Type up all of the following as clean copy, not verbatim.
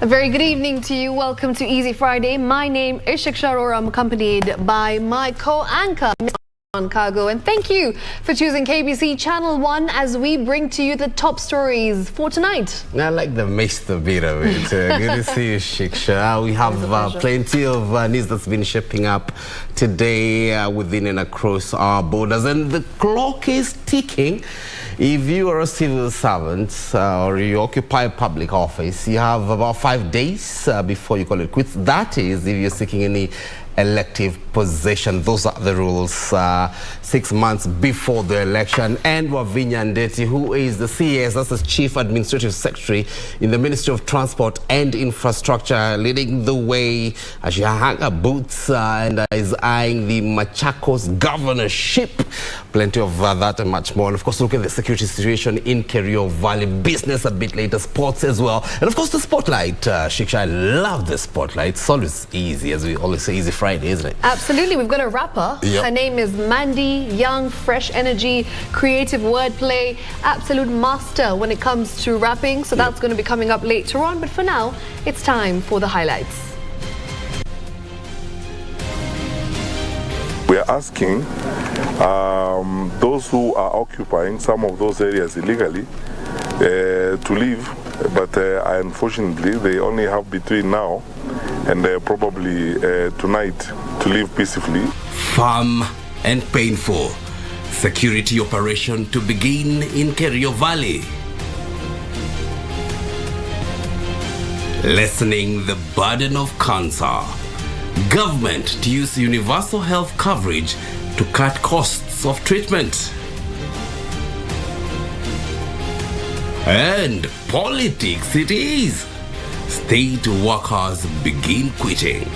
A very good evening to you. Welcome to Easy Friday. My name is Shiksha. Arora. I'm accompanied by my co-anchor, Kago, and thank you for choosing KBC Channel 1 as we bring to you the top stories for tonight. I like the mixed bit of it. Good to see you, Shiksha. We have plenty of news that's been shaping up today within and across our borders, and the clock is ticking. If you are a civil servant or you occupy a public office, you have about 5 days before you call it quits. That is, if you're seeking any elective position. Those are the rules 6 months before the election. And Wavinya Ndeti, who is the CAS, that's the Chief Administrative Secretary in the Ministry of Transport and Infrastructure, leading the way as she hung her boots and is eyeing the Machakos governorship. Plenty of that and much more. And of course, look at the security situation in Kerio Valley, business a bit later, sports as well. And of course, the spotlight, Shiksha. I love the spotlight. It's always easy, as we always say, Easy Friday, isn't it? Absolutely. We've got a rapper. Yep. Her name is Mandy, young, fresh energy, creative wordplay, absolute master when it comes to rapping. So that's going to be coming up later on. But for now, it's time for the highlights. We are asking those who are occupying some of those areas illegally to leave, but unfortunately they only have between now and probably tonight to live peacefully. Firm and painful. Security operation to begin in Kerio Valley. Lessening the burden of cancer. Government to use universal health coverage to cut costs of treatment. And politics it is. State workers begin quitting.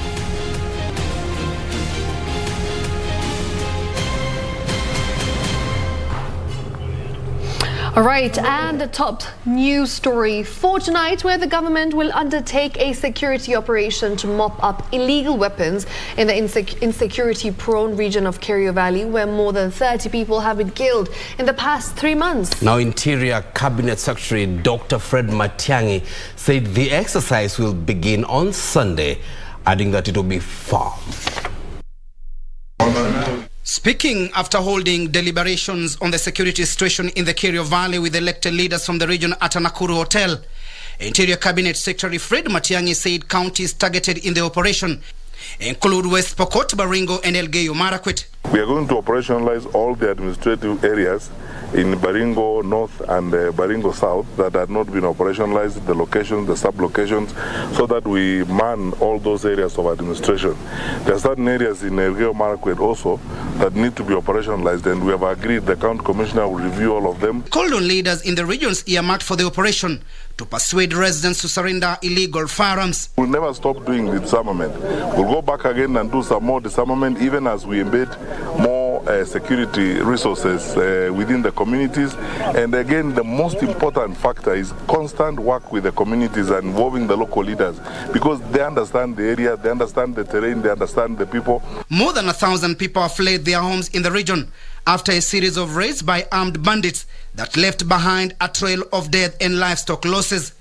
All right, and the top news story for tonight, where the government will undertake a security operation to mop up illegal weapons in the insecurity-prone region of Kerio Valley, where more than 30 people have been killed in the past 3 months. Now, Interior Cabinet Secretary Dr. Fred Matiang'i said the exercise will begin on Sunday, adding that it will be firm. Speaking after holding deliberations on the security situation in the Kerio Valley with elected leaders from the region at a Nakuru hotel, Interior Cabinet Secretary Fred Matiang'i said counties targeted in the operation include West Pokot, Baringo and Elgeyo Marakwet. We are going to operationalize all the administrative areas in Baringo North and Baringo South that had not been operationalized, the locations, the sub-locations, so that we man all those areas of administration. There are certain areas in Elgeyo Marakwet also that need to be operationalized, and we have agreed the county commissioner will review all of them. Called on leaders in the regions earmarked for the operation to persuade residents to surrender illegal firearms. We'll never stop doing the disarmament. We'll go back again and do some more disarmament, even as we embed more security resources within the communities. And again, the most important factor is constant work with the communities and involving the local leaders, because they understand the area, they understand the terrain, they understand the people. More than 1,000 people have fled their homes in the region after a series of raids by armed bandits that left behind a trail of death and livestock losses.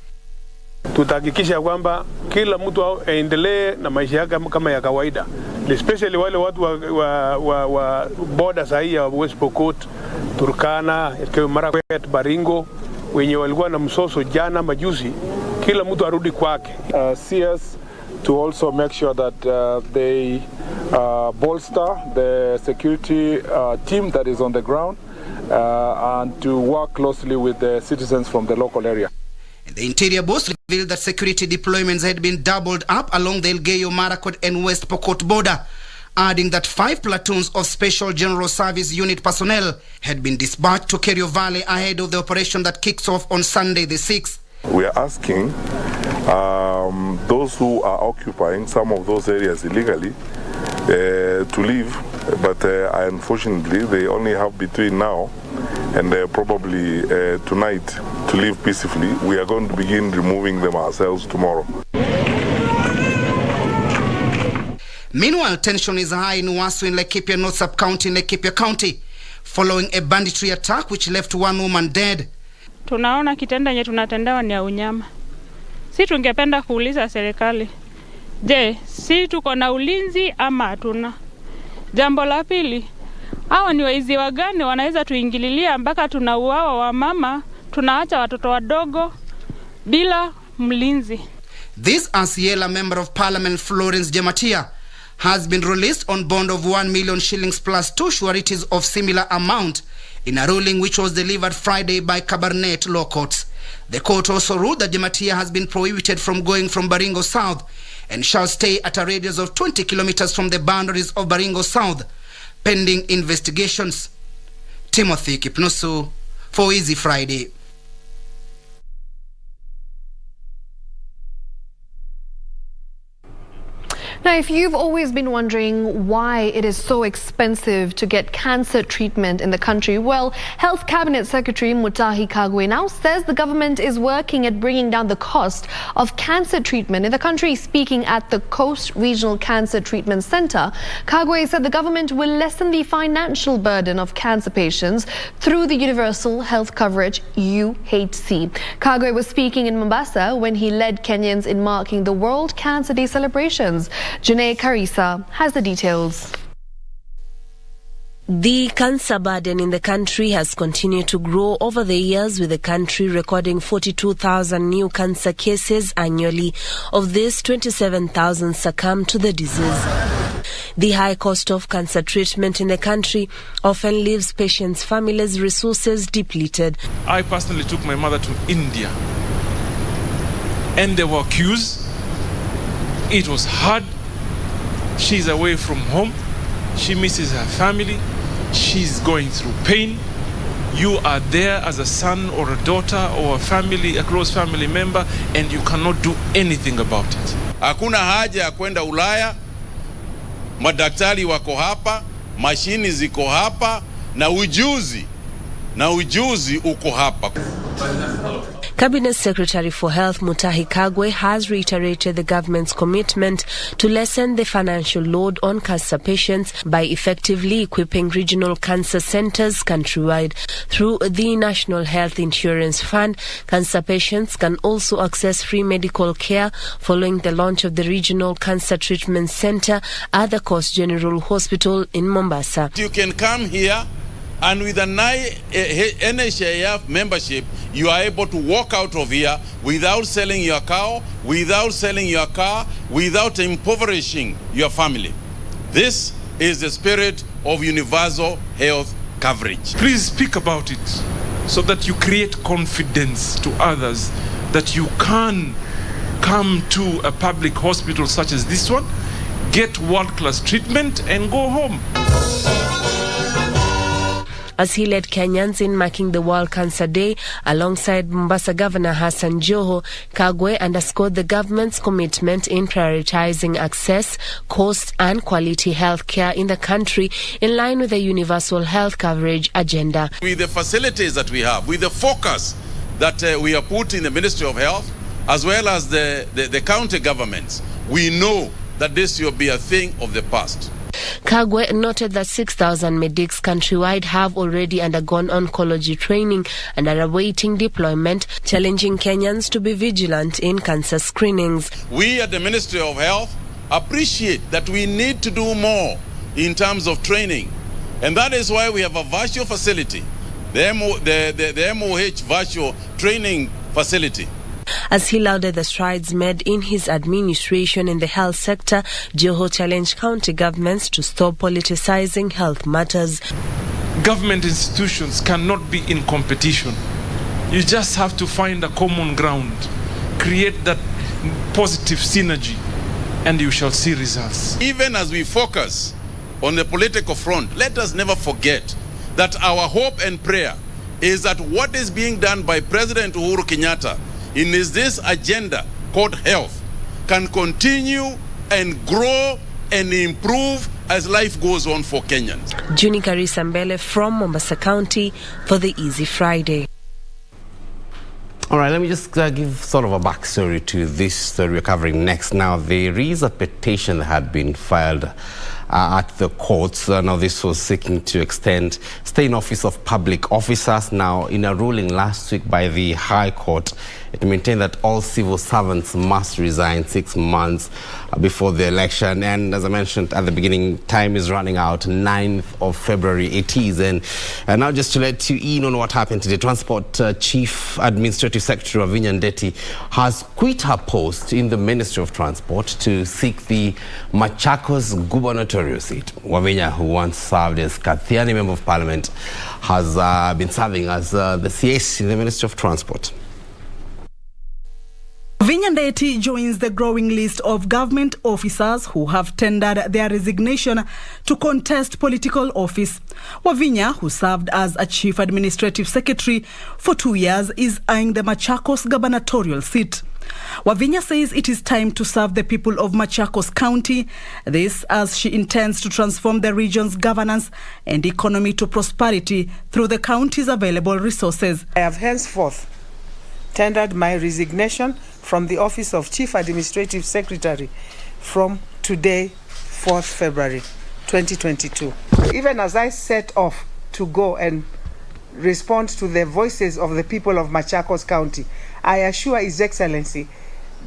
Tutahakikisha kwamba kila mtu aendelee na maisha yake kama ya kawaida, especially wale watu wa border sahi ya West Pokot, Turkana, Elgeyo Marakwet, Baringo, wenye walikuwa na msoso jana majuzi, kila mtu arudi kwake. CS to also make sure that they bolster the security team that is on the ground and to work closely with the citizens from the local area. The Interior boss revealed that security deployments had been doubled up along the Elgeyo Marakwet and West Pokot border, adding that 5 platoons of Special General Service Unit personnel had been dispatched to Kerio Valley ahead of the operation that kicks off on Sunday the 6th. We are asking those who are occupying some of those areas illegally to leave, but unfortunately they only have between now and probably tonight to live peacefully. We are going to begin removing them ourselves tomorrow. Meanwhile, tension is high in Wasu in Laikipia North Sub-County in Laikipia County, following a banditry attack which left one woman dead. Tunaona kitendo yenye tunatendewa ni ya unyama. Si tungependa kuuliza serikali, je, si tuko na ulinzi ama hatuna? Jambo la pili, hao ni waizi wagani wanaweza tuingililia mpaka tunauawa wamama, tunaacha watoto wadogo bila mlinzi? This Asiela Member of Parliament Florence Jematia has been released on bond of 1 million shillings plus 2 sureties of similar amount in a ruling which was delivered Friday by Cabernet Law Courts. The court also ruled that Jematia has been prohibited from going from Baringo South and shall stay at a radius of 20 kilometers from the boundaries of Baringo South, pending investigations. Timothy Kipnusu for Easy Friday. Now, if you've always been wondering why it is so expensive to get cancer treatment in the country, well, Health Cabinet Secretary Mutahi Kago now says the government is working at bringing down the cost of cancer treatment in the country. Speaking at the Coast Regional Cancer Treatment Center, Kago said the government will lessen the financial burden of cancer patients through the Universal Health Coverage UHC. Kago was speaking in Mombasa when he led Kenyans in marking the World Cancer Day celebrations. Janae Karisa has the details. The cancer burden in the country has continued to grow over the years, with the country recording 42,000 new cancer cases annually. Of this, 27,000 succumb to the disease. The high cost of cancer treatment in the country often leaves patients' families' resources depleted. I personally took my mother to India, and there were queues. It was hard. She's away from home. She misses her family. She's going through pain. You are there as a son or a daughter or a close family member, and you cannot do anything about it. Hakuna haja ya kwenda Ulaya. Madaktari wako hapa, mashini ziko hapa, na ujuzi uko hapa. Cabinet Secretary for Health Mutahi Kagwe has reiterated the government's commitment to lessen the financial load on cancer patients by effectively equipping regional cancer centers countrywide. Through the National Health Insurance Fund, cancer patients can also access free medical care following the launch of the Regional Cancer Treatment Center at the Coast General Hospital in Mombasa. You can come here, and with an NHIF membership, you are able to walk out of here without selling your cow, without selling your car, without impoverishing your family. This is the spirit of universal health coverage. Please speak about it so that you create confidence to others that you can come to a public hospital such as this one, get world-class treatment, and go home. As he led Kenyans in marking the World Cancer Day alongside Mombasa Governor Hassan Joho, Kagwe underscored the government's commitment in prioritizing access, cost and quality health care in the country in line with the universal health coverage agenda. With the facilities that we have, with the focus that we are put in the Ministry of Health, as well as the county governments, we know that this will be a thing of the past. Kagwe noted that 6,000 medics countrywide have already undergone oncology training and are awaiting deployment, challenging Kenyans to be vigilant in cancer screenings. We at the Ministry of Health appreciate that we need to do more in terms of training, and that is why we have a virtual facility, the MOH virtual training facility. As he lauded the strides made in his administration in the health sector, Joho challenged county governments to stop politicizing health matters. Government institutions cannot be in competition. You just have to find a common ground, create that positive synergy, and you shall see results. Even as we focus on the political front, let us never forget that our hope and prayer is that what is being done by President Uhuru Kenyatta in this agenda called health can continue and grow and improve as life goes on for Kenyans. Juni Karisa Mbele from Mombasa County for the Easy Friday. All right, let me just give sort of a backstory to this story we're covering next. Now, there is a petition that had been filed at the courts. Now, this was seeking to extend stay in office of public officers. Now, in a ruling last week by the High Court, it maintained that all civil servants must resign 6 months before the election. And as I mentioned at the beginning, time is running out. 9th of February it is. And now just to let you in on what happened today, Transport Chief Administrative Secretary Wavinya Ndeti has quit her post in the Ministry of Transport to seek the Machakos gubernatorial seat. Wavinya, who once served as Kathiani Member of Parliament, has been serving as the CS in the Ministry of Transport. Wavinya Ndeti joins the growing list of government officers who have tendered their resignation to contest political office. Wavinya, who served as a Chief Administrative Secretary for 2 years, is eyeing the Machakos gubernatorial seat. Wavinya says it is time to serve the people of Machakos County, this as she intends to transform the region's governance and economy to prosperity through the county's available resources. I have henceforth tendered my resignation from the office of Chief Administrative Secretary from today, 4th February 2022. Even as I set off to go and respond to the voices of the people of Machakos County, I assure His Excellency,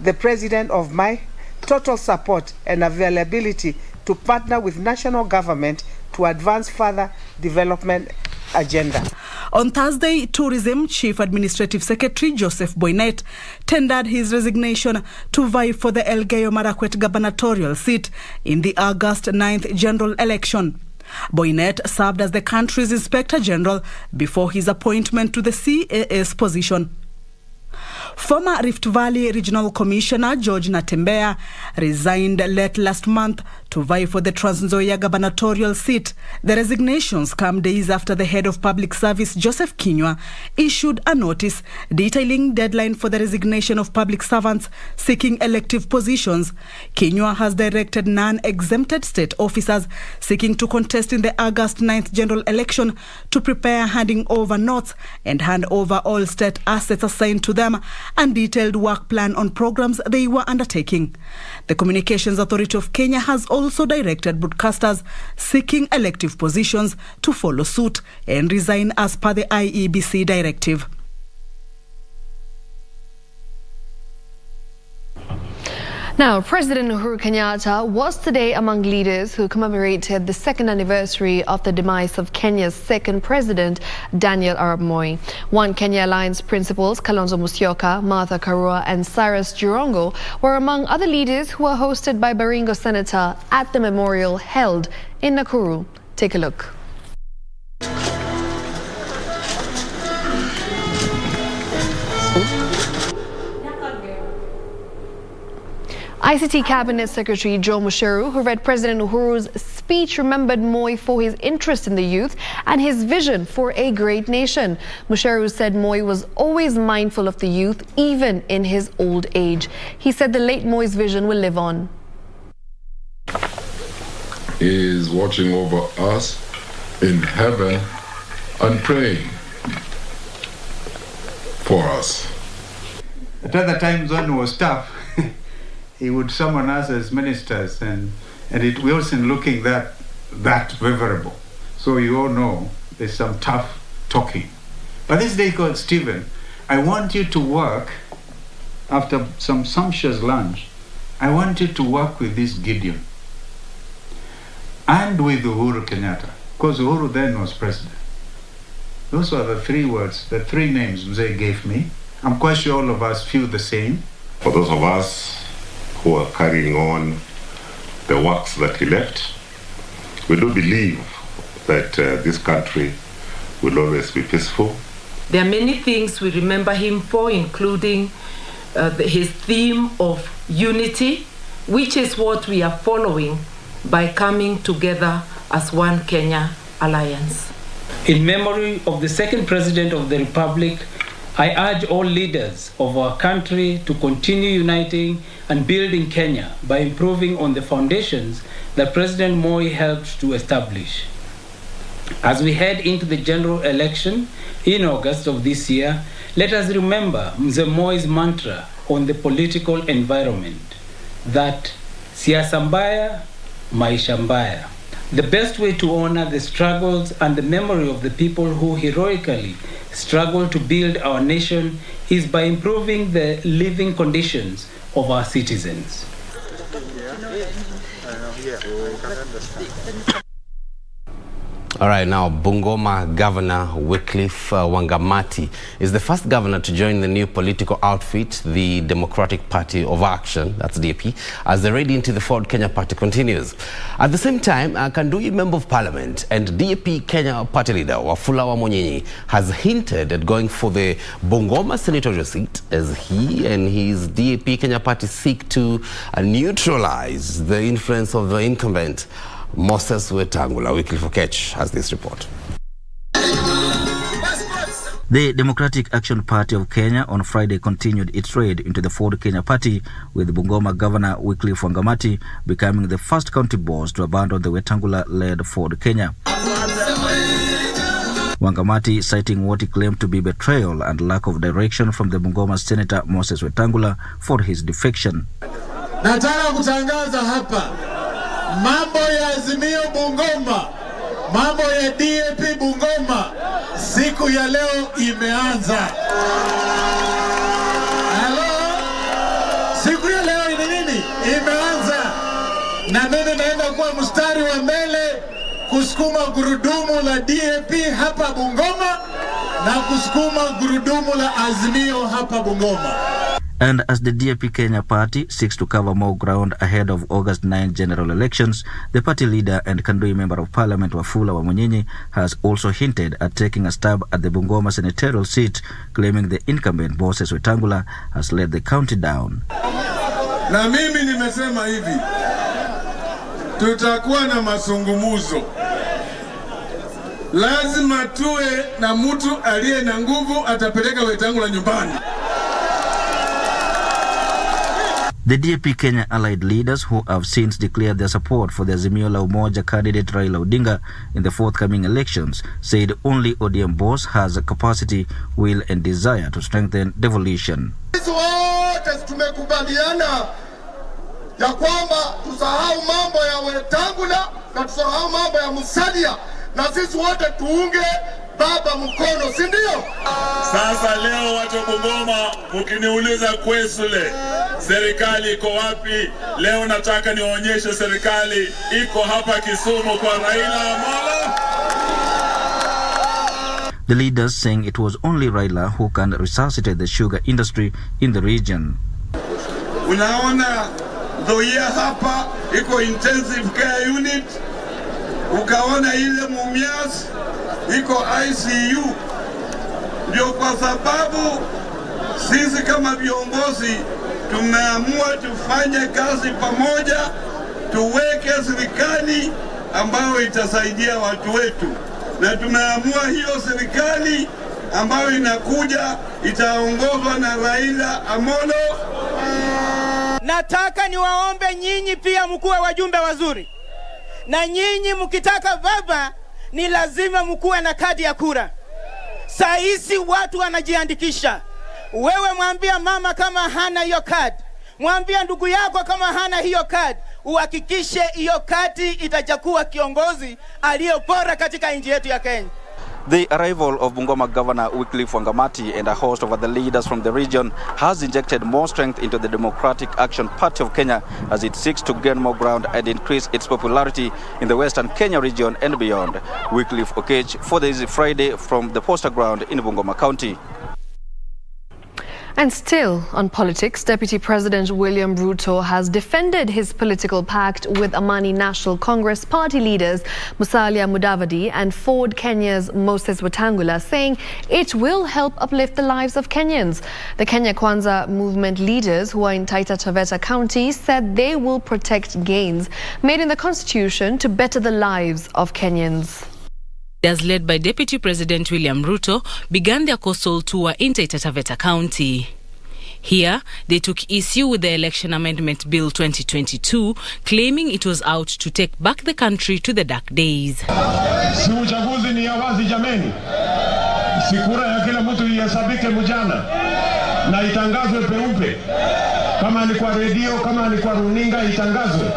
the President, of my total support and availability to partner with national government to advance further development agenda. On Thursday, Tourism Chief Administrative Secretary Joseph Boynet tendered his resignation to vie for the Elgeyo Marakwet gubernatorial seat in the August 9th general election. Boynet served as the country's Inspector General before his appointment to the CAS position. Former Rift Valley Regional Commissioner George Natembea resigned late last month to vie for the Trans Nzoia gubernatorial seat. The resignations come days after the head of public service, Joseph Kinyua, issued a notice detailing deadline for the resignation of public servants seeking elective positions. Kinyua has directed non-exempted state officers seeking to contest in the August 9th general election to prepare handing over notes and hand over all state assets assigned to them and detailed work plan on programs they were undertaking. The Communications Authority of Kenya has also directed broadcasters seeking elective positions to follow suit and resign as per the IEBC directive. Now, President Uhuru Kenyatta was today among leaders who commemorated the second anniversary of the demise of Kenya's second president, Daniel Arap Moi. One Kenya Alliance principals, Kalonzo Musyoka, Martha Karua and Cyrus Jirongo, were among other leaders who were hosted by Baringo Senator at the memorial held in Nakuru. Take a look. ICT Cabinet Secretary Joe Musheru, who read President Uhuru's speech, remembered Moi for his interest in the youth and his vision for a great nation. Musheru said Moi was always mindful of the youth, even in his old age. He said the late Moi's vision will live on. He is watching over us in heaven and praying for us. At other times when it was tough, he would summon us as ministers, and we wasn't looking that favorable. So you all know there's some tough talking. But this day called Stephen, I want you to work, after some sumptuous lunch, I want you to work with this Gideon and with Uhuru Kenyatta, because Uhuru then was president. Those were the three words, the three names Mzee gave me. I'm quite sure all of us feel the same. For those of us who are carrying on the works that he left, we do believe that this country will always be peaceful. There are many things we remember him for, including his theme of unity, which is what we are following by coming together as One Kenya Alliance. In memory of the second President of the Republic, I urge all leaders of our country to continue uniting and building Kenya by improving on the foundations that President Moi helped to establish. As we head into the general election in August of this year, let us remember Mzee Moi's mantra on the political environment, that siasa mbaya maisha mbaya. The best way to honor the struggles and the memory of the people who heroically struggled to build our nation is by improving the living conditions of our citizens. All right, now Bungoma Governor Wycliffe Wangamati is the first governor to join the new political outfit, the Democratic Party of Action, that's DAP, as the raid into the Ford Kenya party continues. At the same time, Kandui Member of Parliament and DAP Kenya party leader Wafula Wamunyinyi has hinted at going for the Bungoma senatorial seat as he and his DAP Kenya party seek to neutralize the influence of the incumbent Moses Wetangula. Wycliffe Okech has this report. The Democratic Action Party of Kenya on Friday continued its raid into the Ford Kenya party, with Bungoma Governor Wycliffe Wangamati becoming the first county boss to abandon the Wetangula-led Ford Kenya. Wangamati, citing what he claimed to be betrayal and lack of direction from the Bungoma Senator Moses Wetangula for his defection. Nataka kutangaza hapa mambo ya Azimio Bungoma, mambo ya DAP Bungoma, siku ya leo imeanza. Hello? Siku ya leo ni nini? Imeanza. Na mimi naenda kuwa mstari wa mbele kusukuma gurudumu la DAP hapa Bungoma na kusukuma gurudumu la Azimio hapa Bungoma. And as the DAP Kenya party seeks to cover more ground ahead of August 9 general elections, the party leader and Kandui Member of Parliament Wafula Wamunyinyi has also hinted at taking a stab at the Bungoma senatorial seat, claiming the incumbent Moses Wetangula has let the county down. Na mimi nimesema hivi, tutakuwa na mazungumzo. Lazima tuwe na mtu aliye na nguvu atapeleka Wetangula nyumbani. The DAP Kenya allied leaders, who have since declared their support for the Azimio la Umoja candidate Raila Odinga in the forthcoming elections, said only ODM boss has a capacity, will and desire to strengthen devolution. Sisi wote tumekubaliana ya kwamba tusahau mambo ya Wetangula na tusahau mambo ya Musalia, na sisi wote tuunge baba mkono, si ndio? Sasa leo watu Bungoma, mkiniuliza kwesule serikali iko wapi, leo nataka nionyeshe serikali iko hapa Kisumu kwa Raila Amolo. The leaders saying it was only Raila who can resuscitate the sugar industry in the region. Unaona Nzoia hapa iko intensive care unit, ukaona ile Mumias iko ICU. Ndio kwa sababu sisi kama viongozi tumeamua tufanye kazi pamoja, tuweke serikali ambayo itasaidia watu wetu, na tumeamua hiyo serikali ambayo inakuja itaongozwa na Raila Amolo. Nataka niwaombe nyinyi pia mkuwe wajumbe wazuri, na nyinyi mkitaka baba ni lazima mkuwe na kadi ya kura. Saisi watu wanajiandikisha. Wewe mwambia mama kama hana hiyo kadi, mwambia ndugu yako kama hana hiyo kadi, uhakikishe hiyo kadi itajakuwa kiongozi aliyebora katika nchi yetu ya Kenya. The arrival of Bungoma Governor Wycliffe Wangamati and a host of other leaders from the region has injected more strength into the Democratic Action Party of Kenya as it seeks to gain more ground and increase its popularity in the Western Kenya region and beyond. Wycliffe Okech for this Friday from the poster ground in Bungoma County. And still on politics, Deputy President William Ruto has defended his political pact with Amani National Congress party leaders Musalia Mudavadi and Ford Kenya's Moses Wetangula, saying it will help uplift the lives of Kenyans. The Kenya Kwanza movement leaders, who are in Taita Taveta County, said they will protect gains made in the constitution to better the lives of Kenyans. As led by Deputy President William Ruto, began their coastal tour in Taita Taveta County. Here, they took issue with the Election Amendment Bill 2022, claiming it was out to take back the country to the dark days. Si uchaguzi ni ya wazi jameni. Si kura ya kila mtu ihesabike mjana na itangazwe peupe. Kama ni kwa redio, kama ni kwa runinga itangazwe.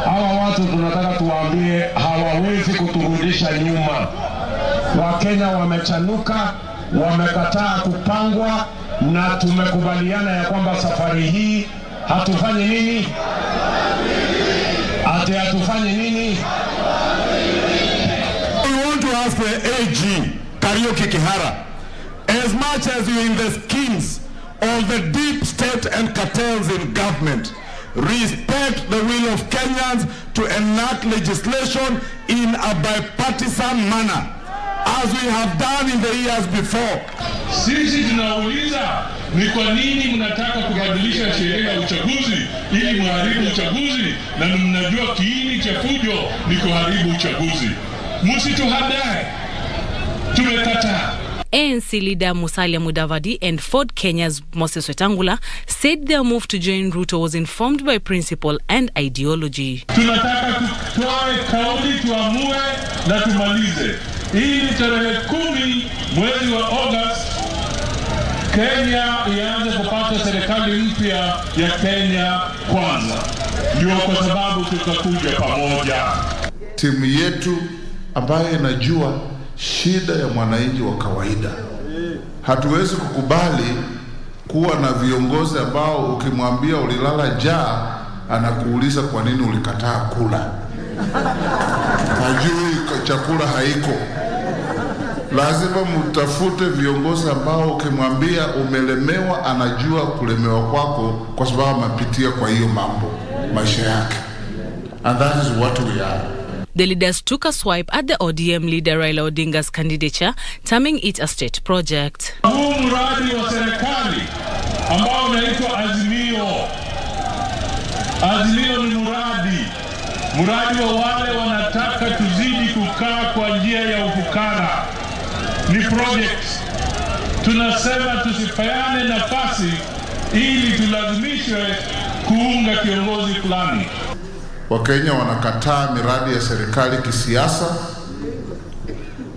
Hawa watu tunataka tuwaambie hawawezi kuturudisha nyuma. Wakenya wamechanuka, wamekataa kupangwa, na tumekubaliana ya kwamba safari hii hatufanyi nini? Ati hatufanyi nini? We want to ask the AG, Karaoke Kihara, as much as you're in the schemes of the deep state and cartels in government, respect the will of Kenyans to enact legislation in a bipartisan manner, as we have done in the years before. Sisi tunauliza ni kwa nini mnataka kubadilisha sheria ya uchaguzi ili muharibu uchaguzi, na mnajua kiini cha fujo ni kuharibu uchaguzi. Msituhadae. Tumekataa. ANC leader Musalia Mudavadi and Ford Kenya's Moses Wetangula said their move to join Ruto was informed by principle and ideology. Tunataka tutoe kauli, tuamue na tumalize. Hii ni tarehe 10 mwezi wa August, Kenya ianze kupata serikali mpya ya Kenya kwanza. Ndio kwa sababu tutakuja pamoja. Timu yetu ambayo inajua shida ya mwananchi wa kawaida. Hatuwezi kukubali kuwa na viongozi ambao ukimwambia ulilala njaa anakuuliza kwa nini ulikataa kula. Hajui chakula haiko. Lazima mtafute viongozi ambao ukimwambia umelemewa anajua kulemewa kwako kwa sababu amepitia kwa hiyo mambo maisha yake. And that is what we are. The leaders took a swipe at the ODM leader Raila Odinga's candidature, terming it a state project. Huu mradi wa serikali ambao unaitwa Azimio. Azimio ni mradi wa wale wanataka tuzidi kukaa kwa njia ya ufukara. Ni project. Tunasema tusipeane nafasi ili tulazimishwe kuunga kiongozi fulani. Wakenya wanakataa miradi ya serikali kisiasa.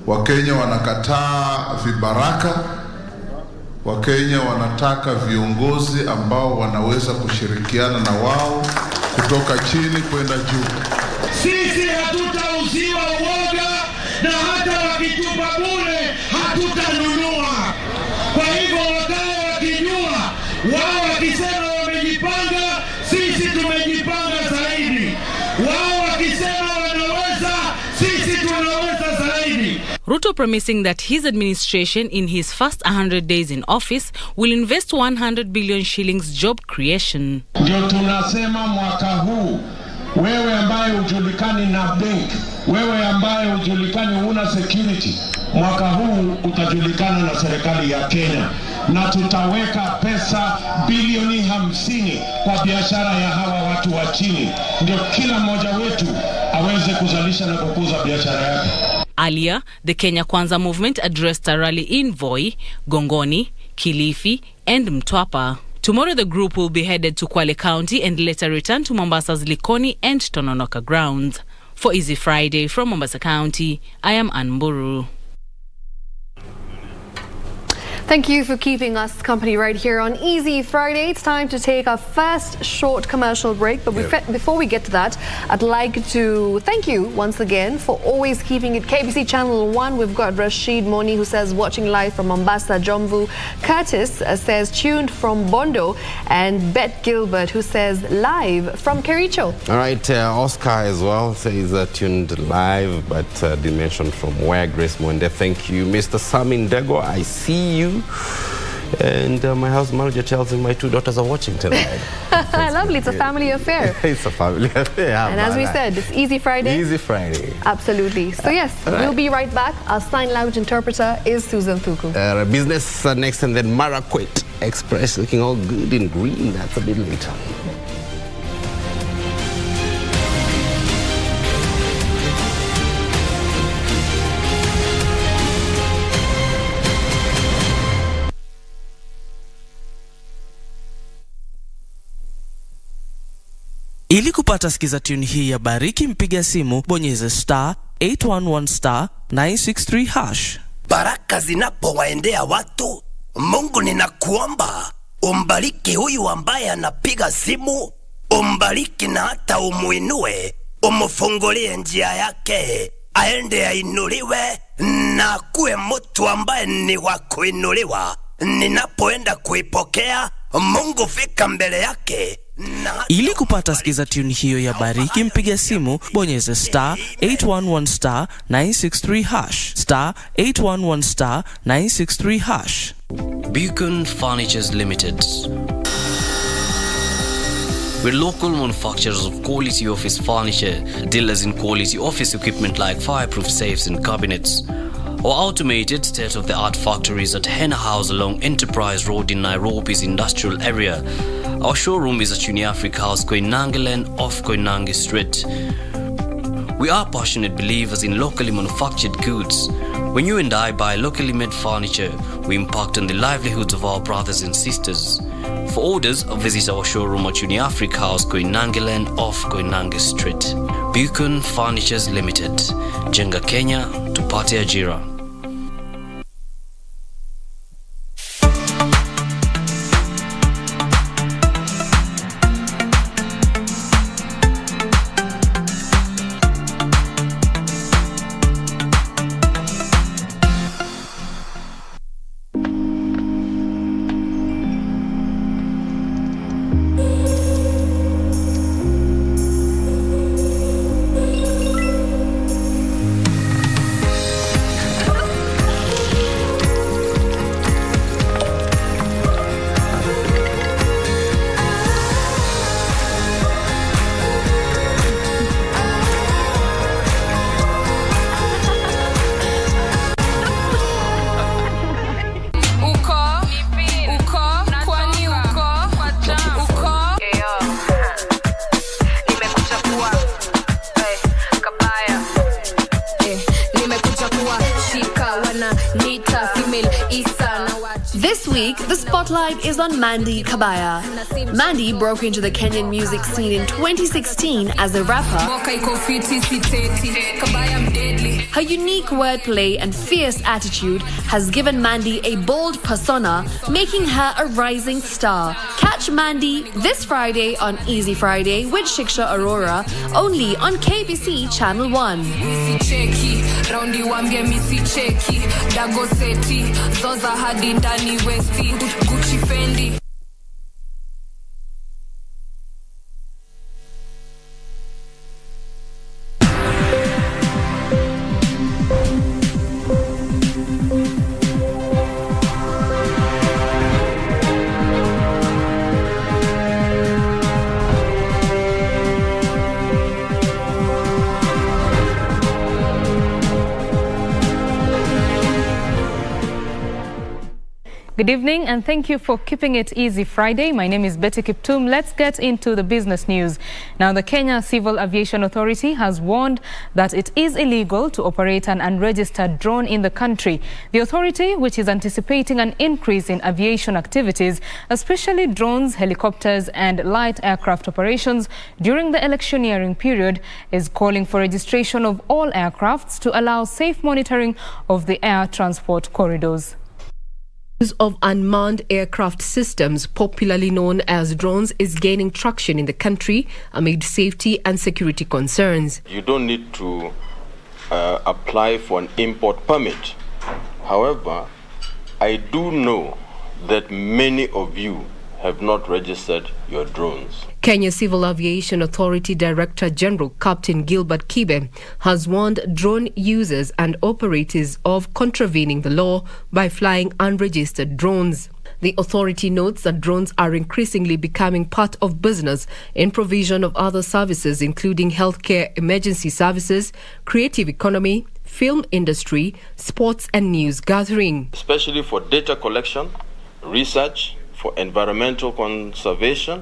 Wakenya wanakataa vibaraka. Wakenya wanataka viongozi ambao wanaweza kushirikiana na wao kutoka chini kwenda juu. Sisi hatutauziwa uoga, na hata wakitupa bure hatutanunua. Kwa hivyo wakae wakijua, wao wakisema wamejipanga, sisi tumejipanga zaidi. Wao wakisema wanaweza, sisi tunaweza zaidi. Ruto promising that his administration in his first 100 days in office will invest 100 billion shillings job creation. Ndio tunasema mwaka huu, wewe ambaye hujulikani na bank, wewe ambaye hujulikani una security, mwaka huu utajulikana na serikali ya Kenya, na tutaweka pesa bilioni 50 kwa biashara ya hawa watu wa chini, ndio kila mmoja wetu aweze kuzalisha na kukuza biashara yake. Earlier, the Kenya Kwanza movement addressed a rally in Voi, Gongoni, Kilifi, and Mtwapa. Tomorrow, the group will be headed to Kwale County and later return to Mombasa's Likoni and Tononoka grounds. For Easy Friday from Mombasa County, I am Anburu. Thank you for keeping us company right here on Easy Friday. It's time to take our first short commercial break. But before we get to that, I'd like to thank you once again for always keeping it KBC Channel 1. We've got Rashid Moni who says watching live from Mombasa, Jomvu. Curtis says tuned from Bondo. And Bet Gilbert who says live from Kericho. All right, Oscar as well says tuned live, but didn't mention from where. Grace Mwende, thank you. Mr. Samin Dego, I see you. And my house manager tells me my 2 daughters are watching tonight. Lovely, it's a family affair. It's a family affair. And as we said, it's Easy Friday. Easy Friday. Absolutely. So yes, we'll be right back. Our sign language interpreter is Susan Thuku. Business next, and then Marakwet Express looking all good in green. That's a bit later. Ili kupata sikiza tune hii ya Bariki, mpiga simu bonyeza *811 *963#. Baraka zinapowaendea watu, Mungu ninakuomba umbariki huyu ambaye anapiga simu, umbariki na hata umuinue umufungulie njia yake, aende ainuliwe na kuwe mtu ambaye ni wa kuinuliwa. Ninapoenda kuipokea, Mungu fika mbele yake. Ili kupata sikiza tune hiyo ya bariki, mpiga simu bonyeza star 811 star 963 hash star 811 star 963 hash. Beacon Furnitures Limited. We're local manufacturers of quality office furniture, dealers in quality office equipment like fireproof safes and cabinets. Our automated state-of-the-art factories at Henna House along Enterprise Road in Nairobi's industrial area. Our showroom is at Uniafrica House, Koinange off Koinange Street. We are passionate believers in locally manufactured goods. When you and I buy locally made furniture, we impact on the livelihoods of our brothers and sisters. For orders, visit our showroom at Uniafrica House, Koinange off Koinange Street. Beacon Furnitures Limited. Jenga Kenya, tupate ajira. This week, the spotlight is on Mandy Kabaya. Mandy broke into the Kenyan music scene in 2016 as a rapper. Her unique wordplay and fierce attitude has given Mandy a bold persona, making her a rising star. Catch Mandy this Friday on Easy Friday with Shiksha Arora, only on KBC Channel 1. Raundi wambie misi cheki Dago seti Zoza hadi ndani westi Gucci Fendi. Good evening and thank you for keeping it easy Friday. My name is Betty Kiptum. Let's get into the business news. Now, the Kenya Civil Aviation Authority has warned that it is illegal to operate an unregistered drone in the country. The authority, which is anticipating an increase in aviation activities, especially drones, helicopters and light aircraft operations during the electioneering period, is calling for registration of all aircrafts to allow safe monitoring of the air transport corridors. Use of unmanned aircraft systems, popularly known as drones, is gaining traction in the country amid safety and security concerns. You don't need to apply for an import permit. However, I do know that many of you have not registered your drones. Kenya Civil Aviation Authority Director General Captain Gilbert Kibe has warned drone users and operators of contravening the law by flying unregistered drones. The authority notes that drones are increasingly becoming part of business in provision of other services, including healthcare, emergency services, creative economy, film industry, sports and news gathering. Especially for data collection, research, for environmental conservation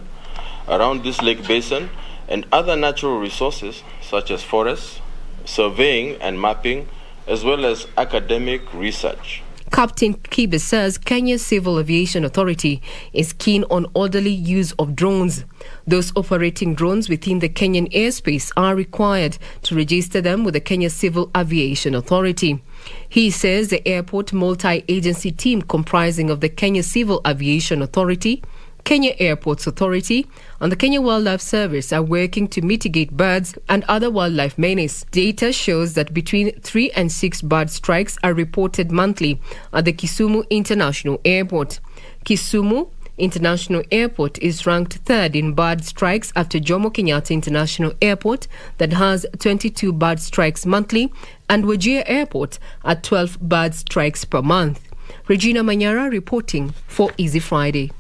around this lake basin and other natural resources such as forests, surveying and mapping, as well as academic research. Captain Kibe says Kenya Civil Aviation Authority is keen on orderly use of drones. Those operating drones within the Kenyan airspace are required to register them with the Kenya Civil Aviation Authority. He says the airport multi-agency team comprising of the Kenya Civil Aviation Authority, Kenya Airports Authority, and the Kenya Wildlife Service are working to mitigate birds and other wildlife menace. Data shows that between 3 and 6 bird strikes are reported monthly at the Kisumu International Airport. Kisumu International Airport is ranked 3rd in bird strikes after Jomo Kenyatta International Airport that has 22 bird strikes monthly and Wajir Airport at 12 bird strikes per month. Regina Manyara reporting for Easy Friday.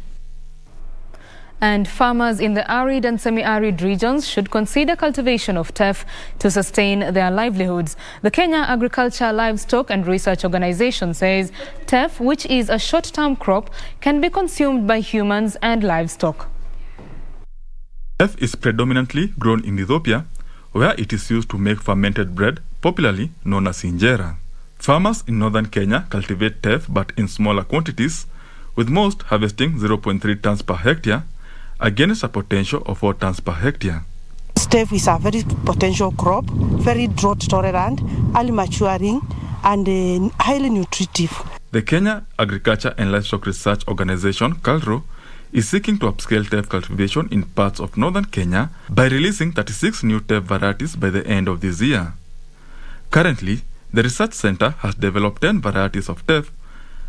And farmers in the arid and semi-arid regions should consider cultivation of teff to sustain their livelihoods. The Kenya Agriculture, Livestock and Research Organization says teff, which is a short-term crop, can be consumed by humans and livestock. Teff is predominantly grown in Ethiopia, where it is used to make fermented bread, popularly known as injera. Farmers in northern Kenya cultivate teff but in smaller quantities, with most harvesting 0.3 tons per hectare, against a potential of 4 tons per hectare. Teff is a very potential crop, very drought tolerant, early maturing, and highly nutritive. The Kenya Agriculture and Livestock Research Organization, Kago, is seeking to upscale teff cultivation in parts of northern Kenya by releasing 36 new teff varieties by the end of this year. Currently, the research center has developed 10 varieties of teff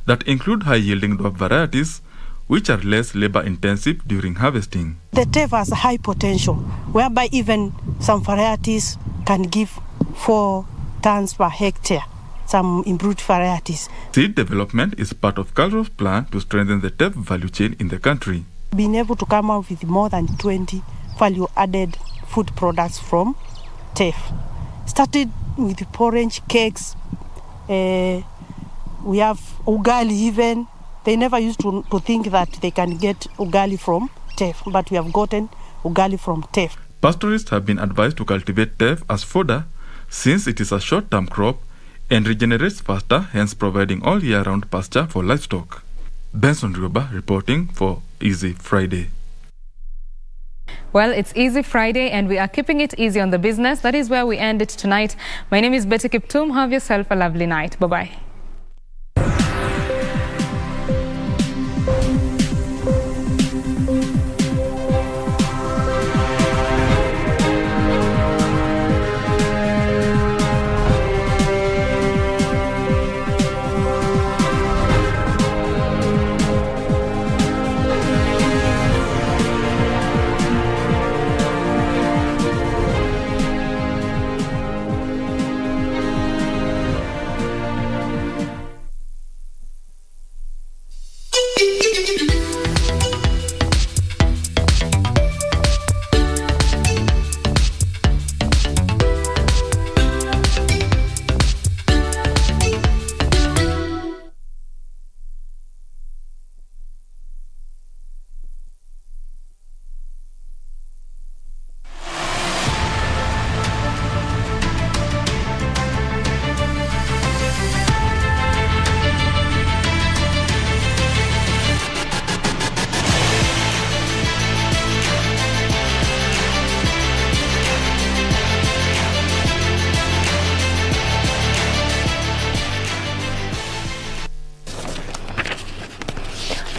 that include high-yielding dwarf varieties, which are less labor-intensive during harvesting. The teff has a high potential, whereby even some varieties can give 4 tons per hectare, some improved varieties. Seed development is part of Kago's plan to strengthen the teff value chain in the country. Being able to come out with more than 20 value-added food products from teff. Started with porridge, cakes, we have ugali even. They never used to think that they can get ugali from teff, but we have gotten ugali from teff. Pastorists have been advised to cultivate teff as fodder since it is a short-term crop and regenerates faster, hence providing all year-round pasture for livestock. Benson Rioba reporting for Easy Friday. Well, it's Easy Friday and we are keeping it easy on the business. That is where we end it tonight. My name is Betty Kiptum. Have yourself a lovely night. Bye-bye.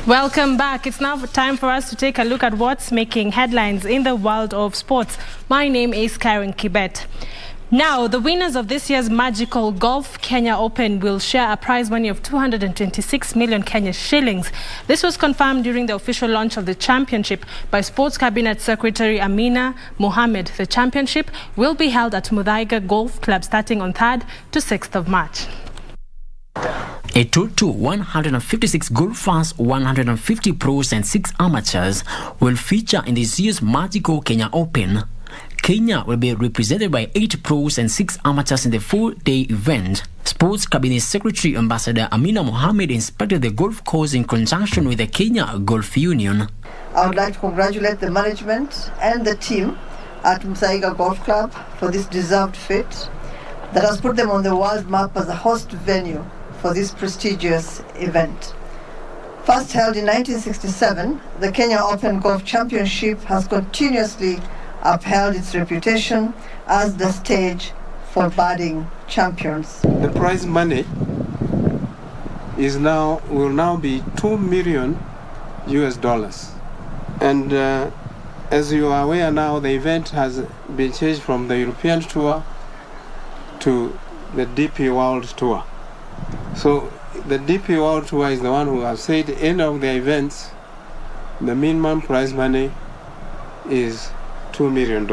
Welcome back. It's now time for us to take a look at what's making headlines in the world of sports. My name is Karen Kibet. Now, the winners of this year's Magical Golf Kenya Open will share a prize money of 226 million Kenya shillings. This was confirmed during the official launch of the championship by Sports Cabinet Secretary Amina Mohammed. The championship will be held at Muthaiga Golf Club starting on 3rd to 6th of March. A total 156 golfers, 150 pros and 6 amateurs will feature in this year's Magical Kenya Open. Kenya will be represented by 8 pros and 6 amateurs in the 4-day event. Sports Cabinet Secretary Ambassador Amina Mohammed inspected the golf course in conjunction with the Kenya Golf Union. I would like to congratulate the management and the team at Muthaiga Golf Club for this deserved feat that has put them on the world map as a host venue for this prestigious event. First held in 1967, the Kenya Open Golf Championship has continuously upheld its reputation as the stage for budding champions. The prize money will now be $2 million US. And as you are aware now, the event has been changed from the European tour to the DP World Tour. So the DP World Tour is the one who has said at the end of the events, the minimum prize money is $2 million.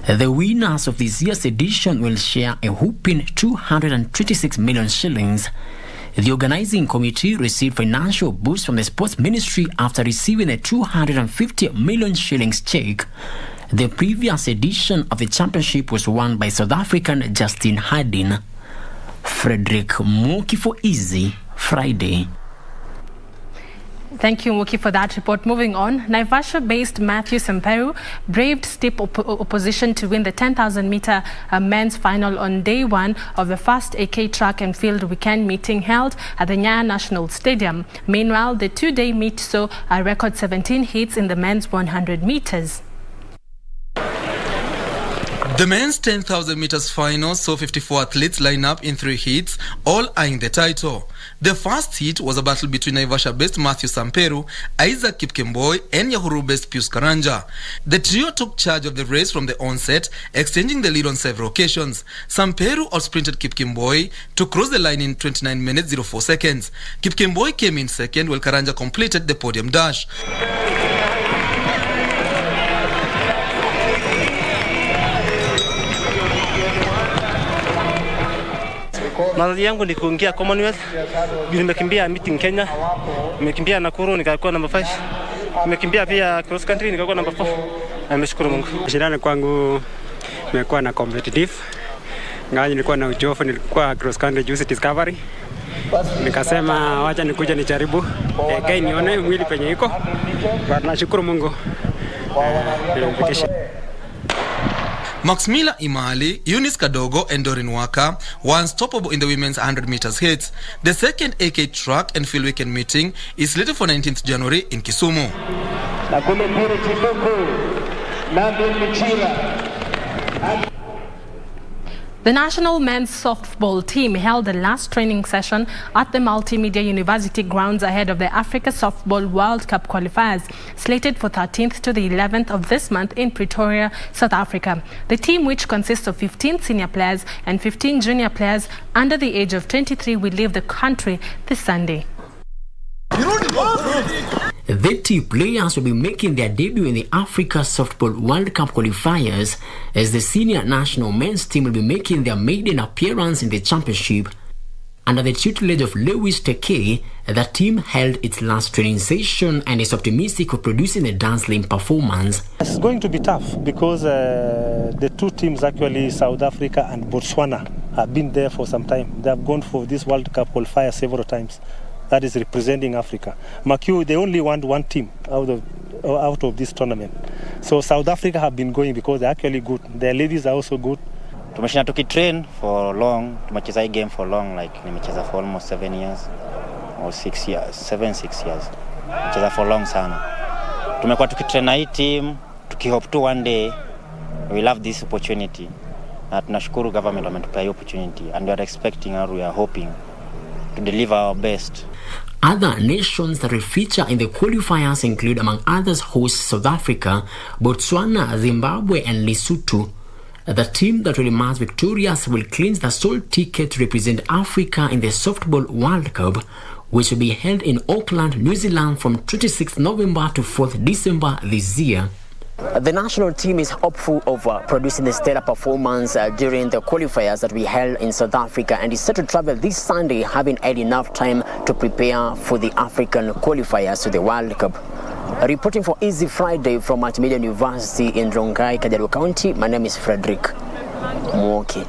The winners of this year's edition will share a whopping 226 million shillings. The organizing committee received financial boost from the sports ministry after receiving a 250 million shillings check. The previous edition of the championship was won by South African Justin Hardin. Frederick Moki for Easy Friday. Thank you, Muki, for that report. Moving on, Naivasha-based Matthew Samperu braved steep opposition to win the 10,000-meter men's final on day one of the first AK track and field weekend meeting held at the Nyayo National Stadium. Meanwhile, the two-day meet saw a record 17 hits in the men's 100 meters. The men's 10,000 meters final saw 54 athletes line up in 3 heats, all eyeing the title. The first heat was a battle between Naivasha-based Matthew Samperu, Isaac Kipkemboi, and Yahuru-based Pius Karanja. The trio took charge of the race from the onset, exchanging the lead on several occasions. Samperu outsprinted Kipkemboi to cross the line in 29 minutes 04 seconds. Kipkemboi came in second, while Karanja completed the podium dash. Mazoezi yangu ni kuingia Commonwealth. Nimekimbia meeting Kenya. Nimekimbia Nakuru nikakuwa number 5. Nimekimbia pia cross country nikakuwa number 4. Nimeshukuru Mungu. Shindano kwangu nimekuwa na competitive. Ngaji nilikuwa na uchovu, nilikuwa cross country juice discovery. Nikasema wacha nikuja nijaribu. Kai nione mwili penye iko. Nashukuru Mungu. Max Miller Imali, Eunice Kadogo and Doreen Waka were unstoppable in the women's 100 meters hits. The second AK track and field weekend meeting is slated for 19th January in Kisumu. The national men's softball team held the last training session at the Multimedia University grounds ahead of the Africa Softball World Cup qualifiers, slated for 13th to the 11th of this month in Pretoria, South Africa. The team, which consists of 15 senior players and 15 junior players under the age of 23, will leave the country this Sunday. The two players will be making their debut in the Africa Softball World Cup qualifiers, as the senior national men's team will be making their maiden appearance in the championship. Under the tutelage of Lewis Tekei, the team held its last training session and is optimistic of producing a dazzling performance. It's going to be tough because the two teams, actually South Africa and Botswana, have been there for some time. They have gone for this World Cup qualifier several times. That is representing Africa. Makiu, they only want one team out of this tournament. So South Africa have been going because they're actually good. Their ladies are also good. Tumeshinda tukitrain for long, tumecheza hii game for long, like nimecheza for almost 7 years or 6 years, 6 years. Tumecheza for long sana. Tumekuwa tukitrain na hii team, tukihope to one day we will have this opportunity. Na tunashukuru government wametupea hii opportunity, and we are expecting or we are hoping to deliver our best. Other nations that will feature in the qualifiers include, among others, hosts South Africa, Botswana, Zimbabwe and Lesotho. The team that will emerge victorious will clinch the sole ticket to represent Africa in the Softball World Cup, which will be held in Auckland, New Zealand from 26th November to 4th December this year. The national team is hopeful of producing a stellar performance during the qualifiers that we held in South Africa, and is set to travel this Sunday, having had enough time to prepare for the African qualifiers to the World Cup. Reporting for Easy Friday from Multimedia University in Rongai, Kajiado County, my name is Frederick Mwoki.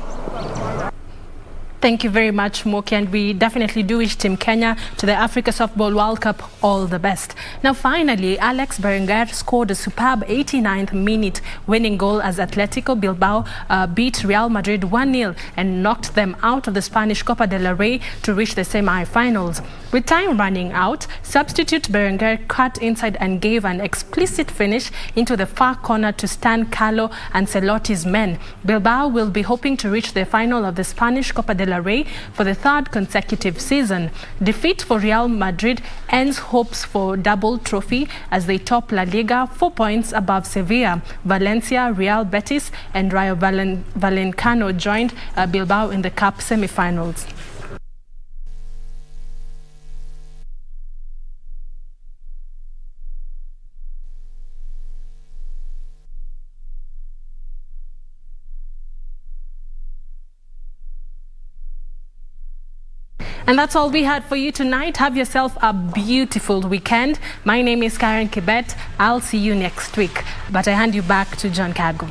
Thank you very much, Moki, and we definitely do wish Team Kenya to the Africa Softball World Cup all the best. Now, finally, Alex Berenguer scored a superb 89th minute winning goal as Atletico Bilbao beat Real Madrid 1-0 and knocked them out of the Spanish Copa del Rey to reach the semi-finals. With time running out, substitute Berenguer cut inside and gave an explicit finish into the far corner to stand Carlo Ancelotti's men. Bilbao will be hoping to reach the final of the Spanish Copa del array for the third consecutive season. Defeat for Real Madrid ends hopes for double trophy as they top La Liga 4 points above Sevilla. Valencia, Real Betis and Rayo Vallecano joined Bilbao in the Cup semi-finals. And that's all we had for you tonight. Have yourself a beautiful weekend. My name is Karen Kibet. I'll see you next week. But I hand you back to John Kago.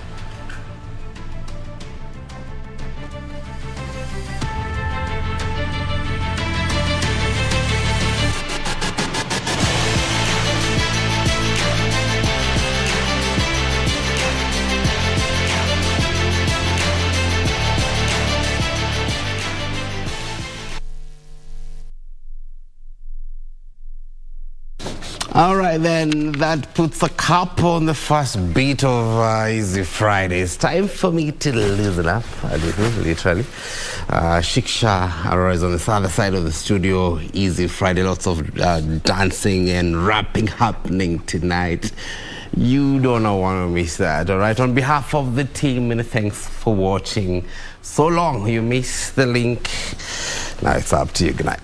All right, then, that puts a cap on the first beat of Easy Friday. It's time for me to loosen up, literally. Shiksha, Arora is on the other side of the studio. Easy Friday, lots of dancing and rapping happening tonight. You don't want to miss that, all right? On behalf of the team, many thanks for watching. So long, you missed the link. Now it's up to you. Good night.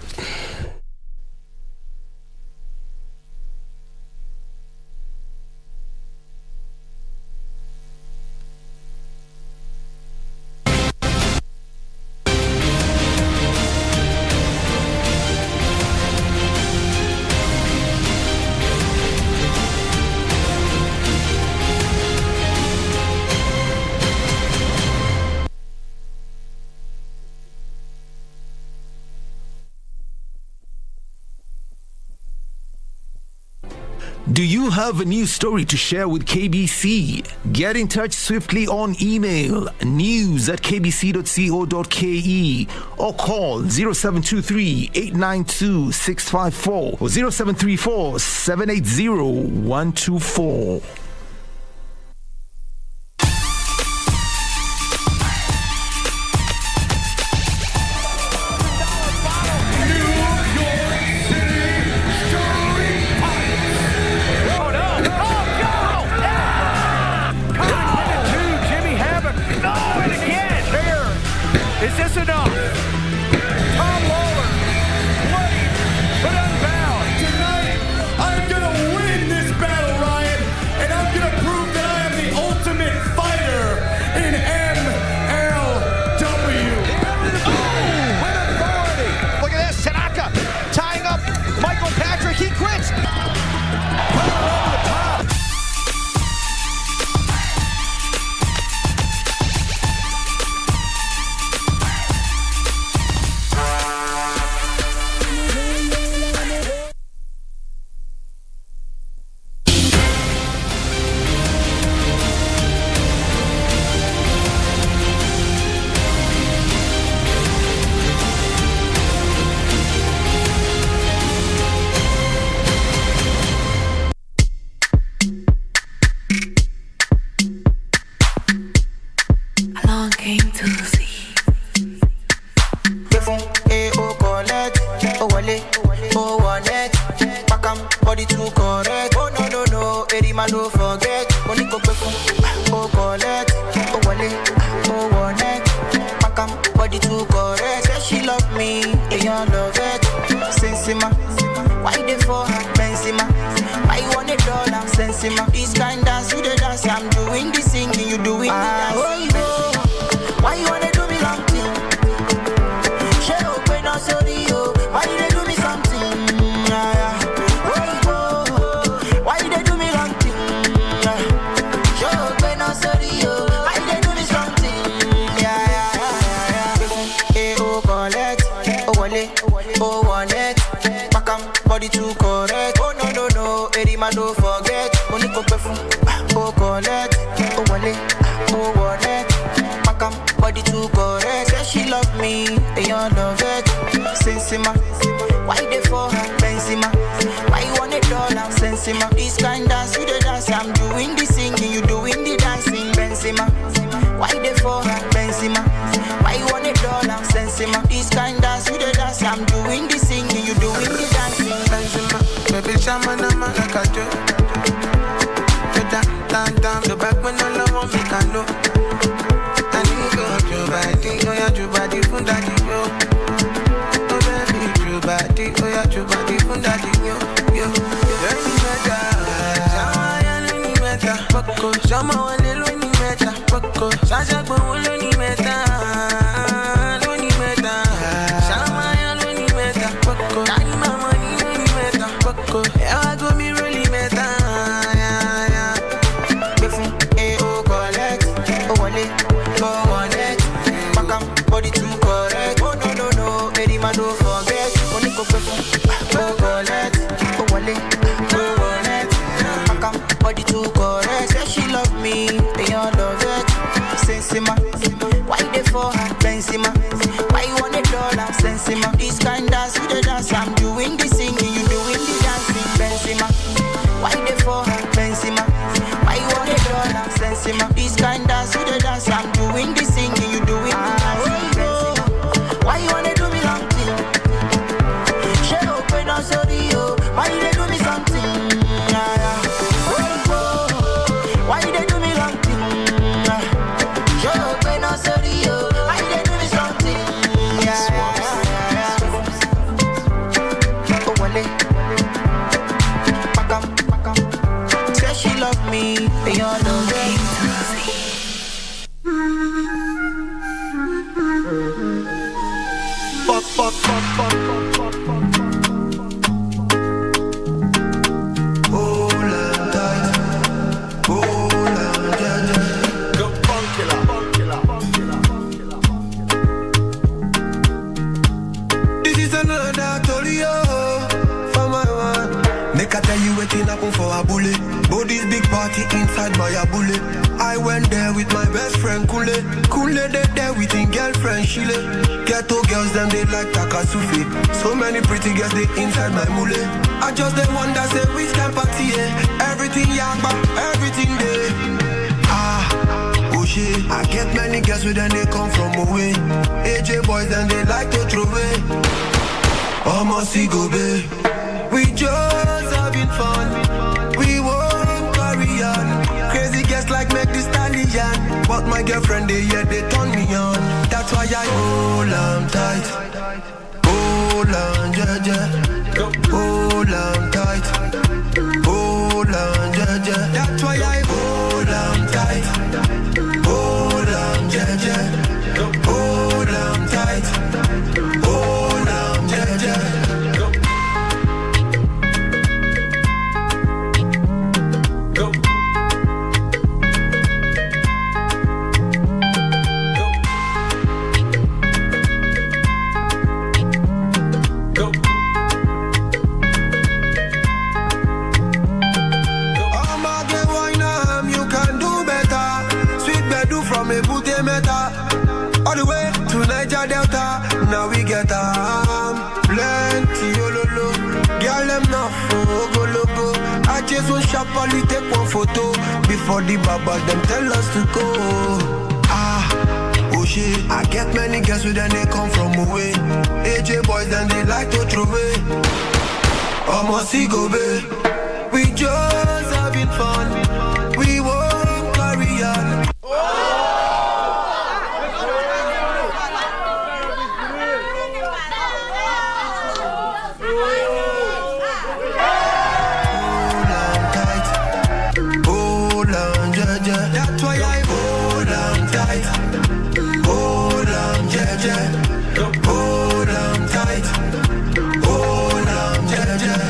Do you have a news story to share with KBC? Get in touch swiftly on email news@kbc.co.ke or call 0723 892 654 or 0734 780 124. Is this enough? Tom Lawler, bloody but unbound. Tonight, I'm gonna win this battle, Ryan, and I'm gonna prove that I am the ultimate fighter in MLW. Oh, with authority. Look at this, Tanaka tying up Michael Patrick. He quits. This kind dance, you the dance, I'm doing the singing, you doing the dance. Why you wanna do me long thing? She open up, sorry, why you do me something? Why you do me long thing? She open up, sorry, why you do me something? Oh, collect, oh, wallet, oh, want it. Back body too correct. Oh, no, Eddie, man, don't forget. Oh, collect, oh, wallet, oh, wallet. Makam, body too correct. Say she love me, and you love it. Sensima, why they for her? Benzima, why you want it all? I'm Sensima. This kind dance, you the dance. I'm doing the singing, you doing the dancing. Benzima, why they for her? Benzima, why you want it all? I'm Sensima. shaman, I'm a kajo. Down, the back when all I want me can know. I need go to body, oh yeah, to body, fun daddy, yo. Oh baby, to body, oh yeah, to body, fun daddy, yo. Any matter, Shama, any matter, Poko, Shama, any matter, Poko, Sasha, any matter, any matter, Shama, any matter, Poko, carry my money, any matter, Poko, I go me really matter. Body too correct. Oh no, any man don't forget. Only go oh collect, oh wale, oh wallet. Pakam, body too correct. Say she love me, they all love it. Sensima, why they for her? Benzema, why you want $1? Sensima, this kind dance, you the dance. I'm doing the singing, you doing the dancing. Benzema, why they for her? Benzema, why you want $1? Sensima, this kind dance, you the dance. I'm doing the singing, you doing the dancing. Why you wanna do me something? She open up sorry, yo. Why you they do me something? Why you they do me something? She open up sorry, yo. Why you they do me something? Oh, wale. Pakam. Say she love me, they all love me. This is another Tolio for my one. Make I tell you waiting happen for a bullet. But this big party inside my bullet. I went there with my best friend Kule. Kule they there with his girlfriend Shile. Ghetto girls them they like Takasufi. So many pretty girls they inside my mule. I just the one that say which can party everything yamba, everything there. Oh shit, I get many girls with them they come from away. AJ boys then they like to throw away. Almost go babe. We just having fun. We won't carry on. Crazy girls like make this stallion. But my girlfriend they turn me on. That's why I hold on tight. Hold on, yeah. Hold on tight. Hold on, yeah. That's why I hold on tight. Hold on, yeah. Hold on tight. Hold on, yeah. All the way to Niger Delta, now we get plenty ololo. Girl them not for go logo. I just want sharply take one photo before the baba them tell us to go. Oh shit, I get many girls with them they come from away. AJ boys then they like to throw away. Almost go babe. We just having fun. We won't carry on. That's why I hold on tight. Hold on, yeah. Hold on tight. Hold on, yeah.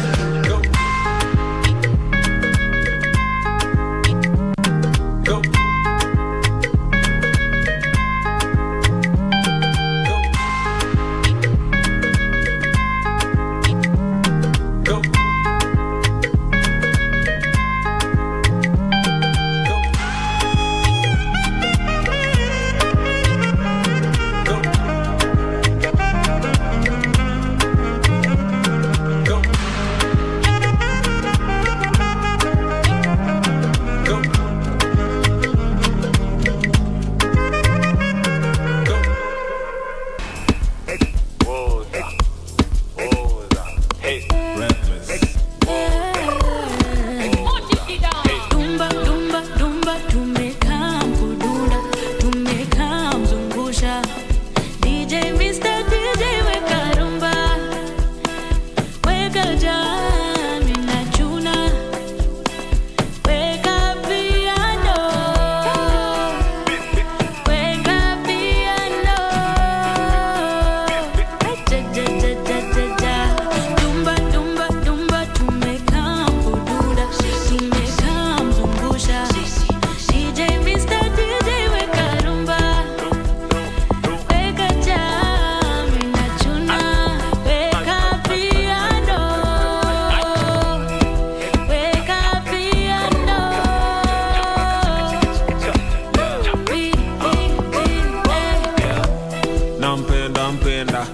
mpenda,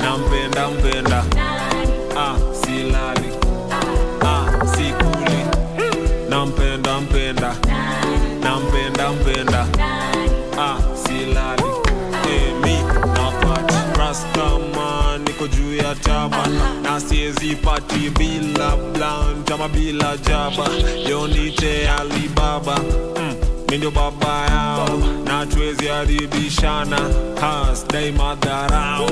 nampenda mpenda, silali, sikuli, nampenda mpenda, nampenda mpenda, silali, mi napati rastama niko juu ya taba, na siezi pati bila blunt ama bila jaba, yonite Alibaba, mi ndio baba yao, na tuwezi haribishana, sidai madharau.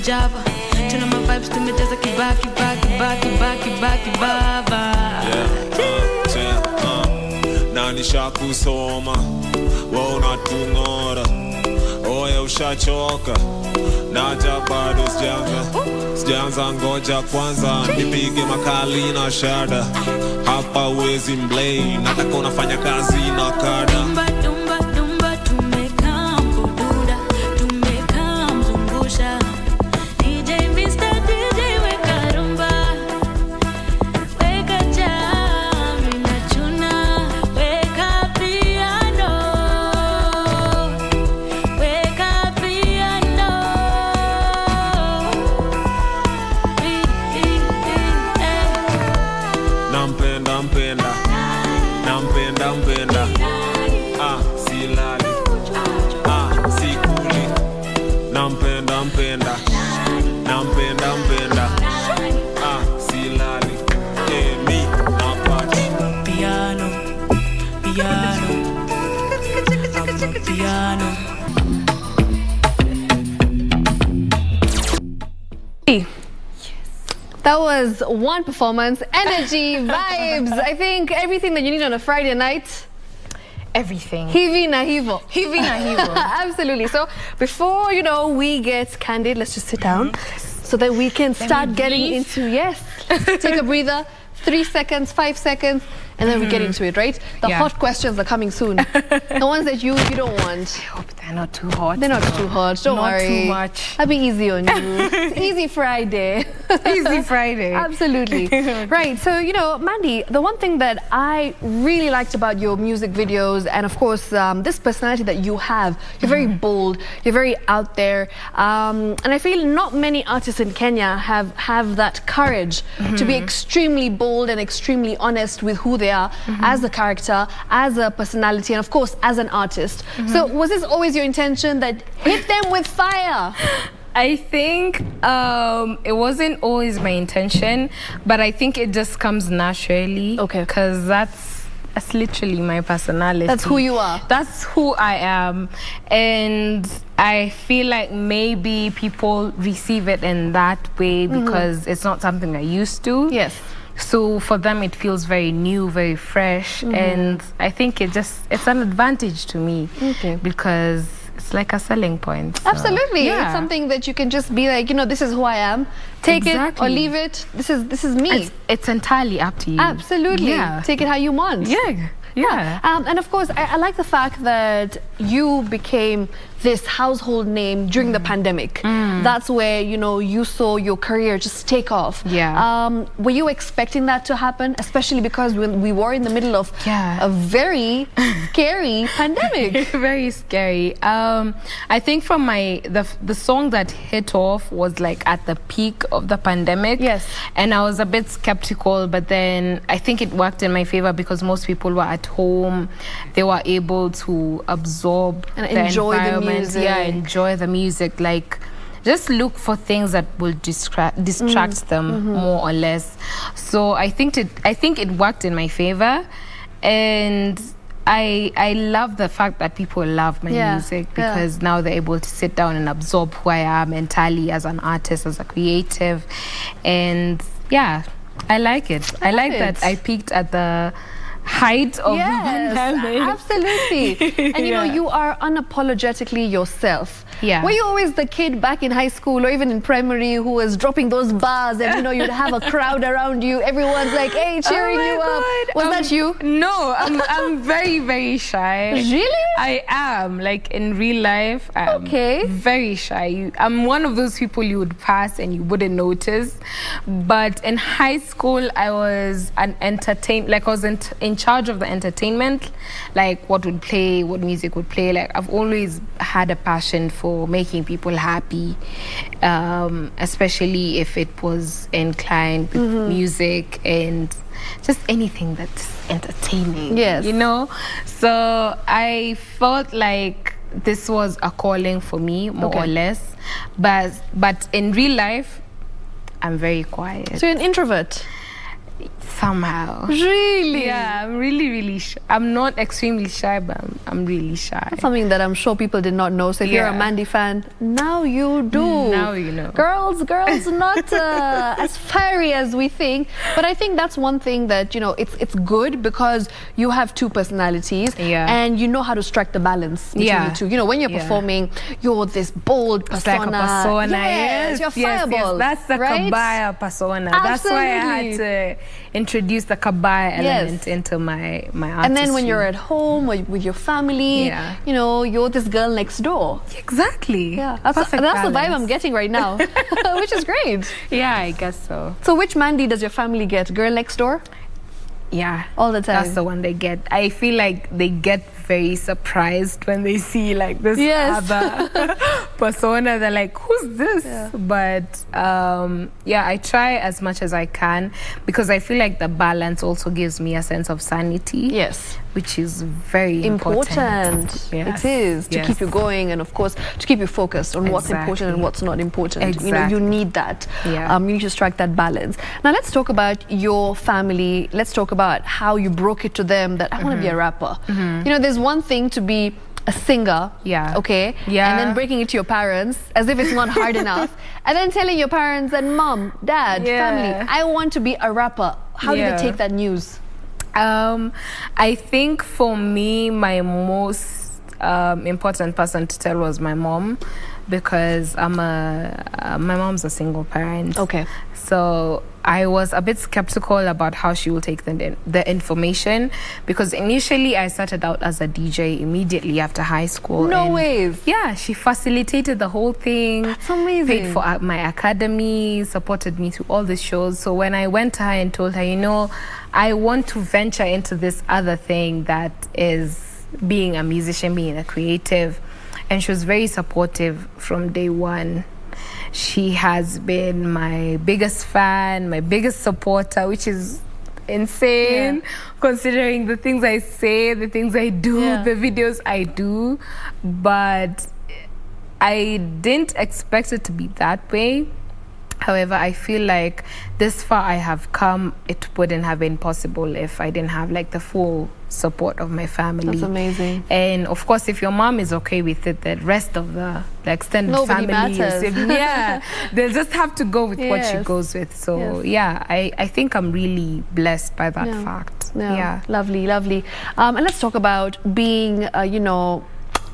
Java, tuna my vibes tumejaza kibaki baba. Na nishakusoma wewe unatungora, oya ushachoka, naja bado sijaanza, ngoja kwanza nipige makali na shada, hapa uwezi mblame, nataka unafanya kazi na kada. That was one performance, energy, vibes. I think everything that you need on a Friday night. Everything. Hivi na hivo. Hivi na hivo. Absolutely. So before, we get candid, let's just sit down so that we can start getting into, take a breather, 3 seconds, 5 seconds, and then we get into it, right? The hot questions are coming soon. The ones that you don't want. I hope they're not too hot. They're not too hot. Don't worry. Not too much. I'll be easy on you. It's Easy Friday. Easy Friday. Absolutely. Right. So, Mandy, the one thing that I really liked about your music videos, and of course, this personality that you have, you're very bold, you're very out there. And I feel not many artists in Kenya have that courage to be extremely bold and extremely honest with who they are as a character, as a personality, and of course, as an artist. So was this always your intention that hit them with fire? I think it wasn't always my intention, but I think it just comes naturally. Okay. Because that's literally my personality. That's who you are. That's who I am. And I feel like maybe people receive it in that way because it's not something I used to. Yes. So for them, it feels very new, very fresh. And I think it's an advantage to me because it's like a selling point. So. Absolutely. It's something that you can just be like, this is who I am. Take it or leave it. This is me. It's entirely up to you. Absolutely. Yeah. Take it how you want. Yeah. And of course, I like the fact that you became this household name during the pandemic. That's where, you saw your career just take off. Yeah. Were you expecting that to happen? Especially because we were in the middle of a very scary pandemic. Very scary. I think from the song that hit off was like at the peak of the pandemic. Yes. And I was a bit skeptical, but then I think it worked in my favor because most people were at home. They were able to absorb and enjoy the music. Enjoy the music. Like, just look for things that will distract them more or less. So I think it worked in my favor, and I love the fact that people love my music, because now they're able to sit down and absorb who I am mentally as an artist, as a creative. And yeah, I like it. I like that I peaked at the height of the pandemic. Absolutely. And you know, you are unapologetically yourself. Yeah. Were you always the kid back in high school or even in primary who was dropping those bars and, you know, you'd have a crowd around you, everyone's like, hey, cheering you up? Was that you? No, I'm very, very shy. Really? I am. Like, in real life, I'm very shy. I'm one of those people you would pass and you wouldn't notice. But in high school, I was an I was in charge of the entertainment, like what would play, what music would play. Like, I've always had a passion for making people happy, especially if it was inclined with music and just anything that's entertaining. Yes. You know? So I felt like this was a calling for me, more or less. But in real life, I'm very quiet. So you're an introvert? Somehow. Really? Yeah, I'm really, really shy. I'm not extremely shy, but I'm really shy. That's something that I'm sure people did not know. So if you're a Mandy fan, now you do. Now you know. Girls not as fiery as we think. But I think that's one thing that, you know, it's good because you have two personalities and you know how to strike the balance between the two. You know, when you're performing, you're this bold persona. It's like a persona. Yes, you're fireball. That's the kabaya persona. Absolutely. That's why I had to introduce the kabaya element into my artistry. And then when you're at home with your family, you know, you're this girl next door. Exactly. Yeah, that's the vibe I'm getting right now, which is great. Yeah, I guess so. So which Mandy does your family get? Girl next door? Yeah. All the time? That's the one they get. I feel like they get very surprised when they see like this other persona. They're like, who's this? Yeah. But yeah, I try as much as I can because I feel like the balance also gives me a sense of sanity. Yes. Which is very important. Yes. It is, to keep you going and of course to keep you focused on what's important and what's not important. Exactly. You know, you need that. Yeah. You need to strike that balance. Now let's talk about your family. Let's talk about how you broke it to them that I want to be a rapper. You know, there's one thing to be a singer, okay, and then breaking it to your parents as if it's not hard enough, and then telling your parents that mom, dad, family, I want to be a rapper. How did they take that news? I think for me, my most important person to tell was my mom, because my mom's a single parent. Okay. So I was a bit skeptical about how she will take the information, because initially I started out as a DJ immediately after high school. No ways. Yeah, she facilitated the whole thing. That's amazing. Paid for my academy, supported me through all the shows. So when I went to her and told her, you know, I want to venture into this other thing that is being a musician, being a creative, and she was very supportive from day one. She has been my biggest fan, my biggest supporter, which is insane considering the things I say, the things I do, the videos I do. But I didn't expect it to be that way. However, I feel like this far I have come, it wouldn't have been possible if I didn't have like the full support of my family. That's amazing. And of course, if your mom is okay with it, the rest of the extended Nobody family matters. they'll just have to go with what she goes with. So I think I'm really blessed by that fact. Lovely, lovely. And let's talk about being you know,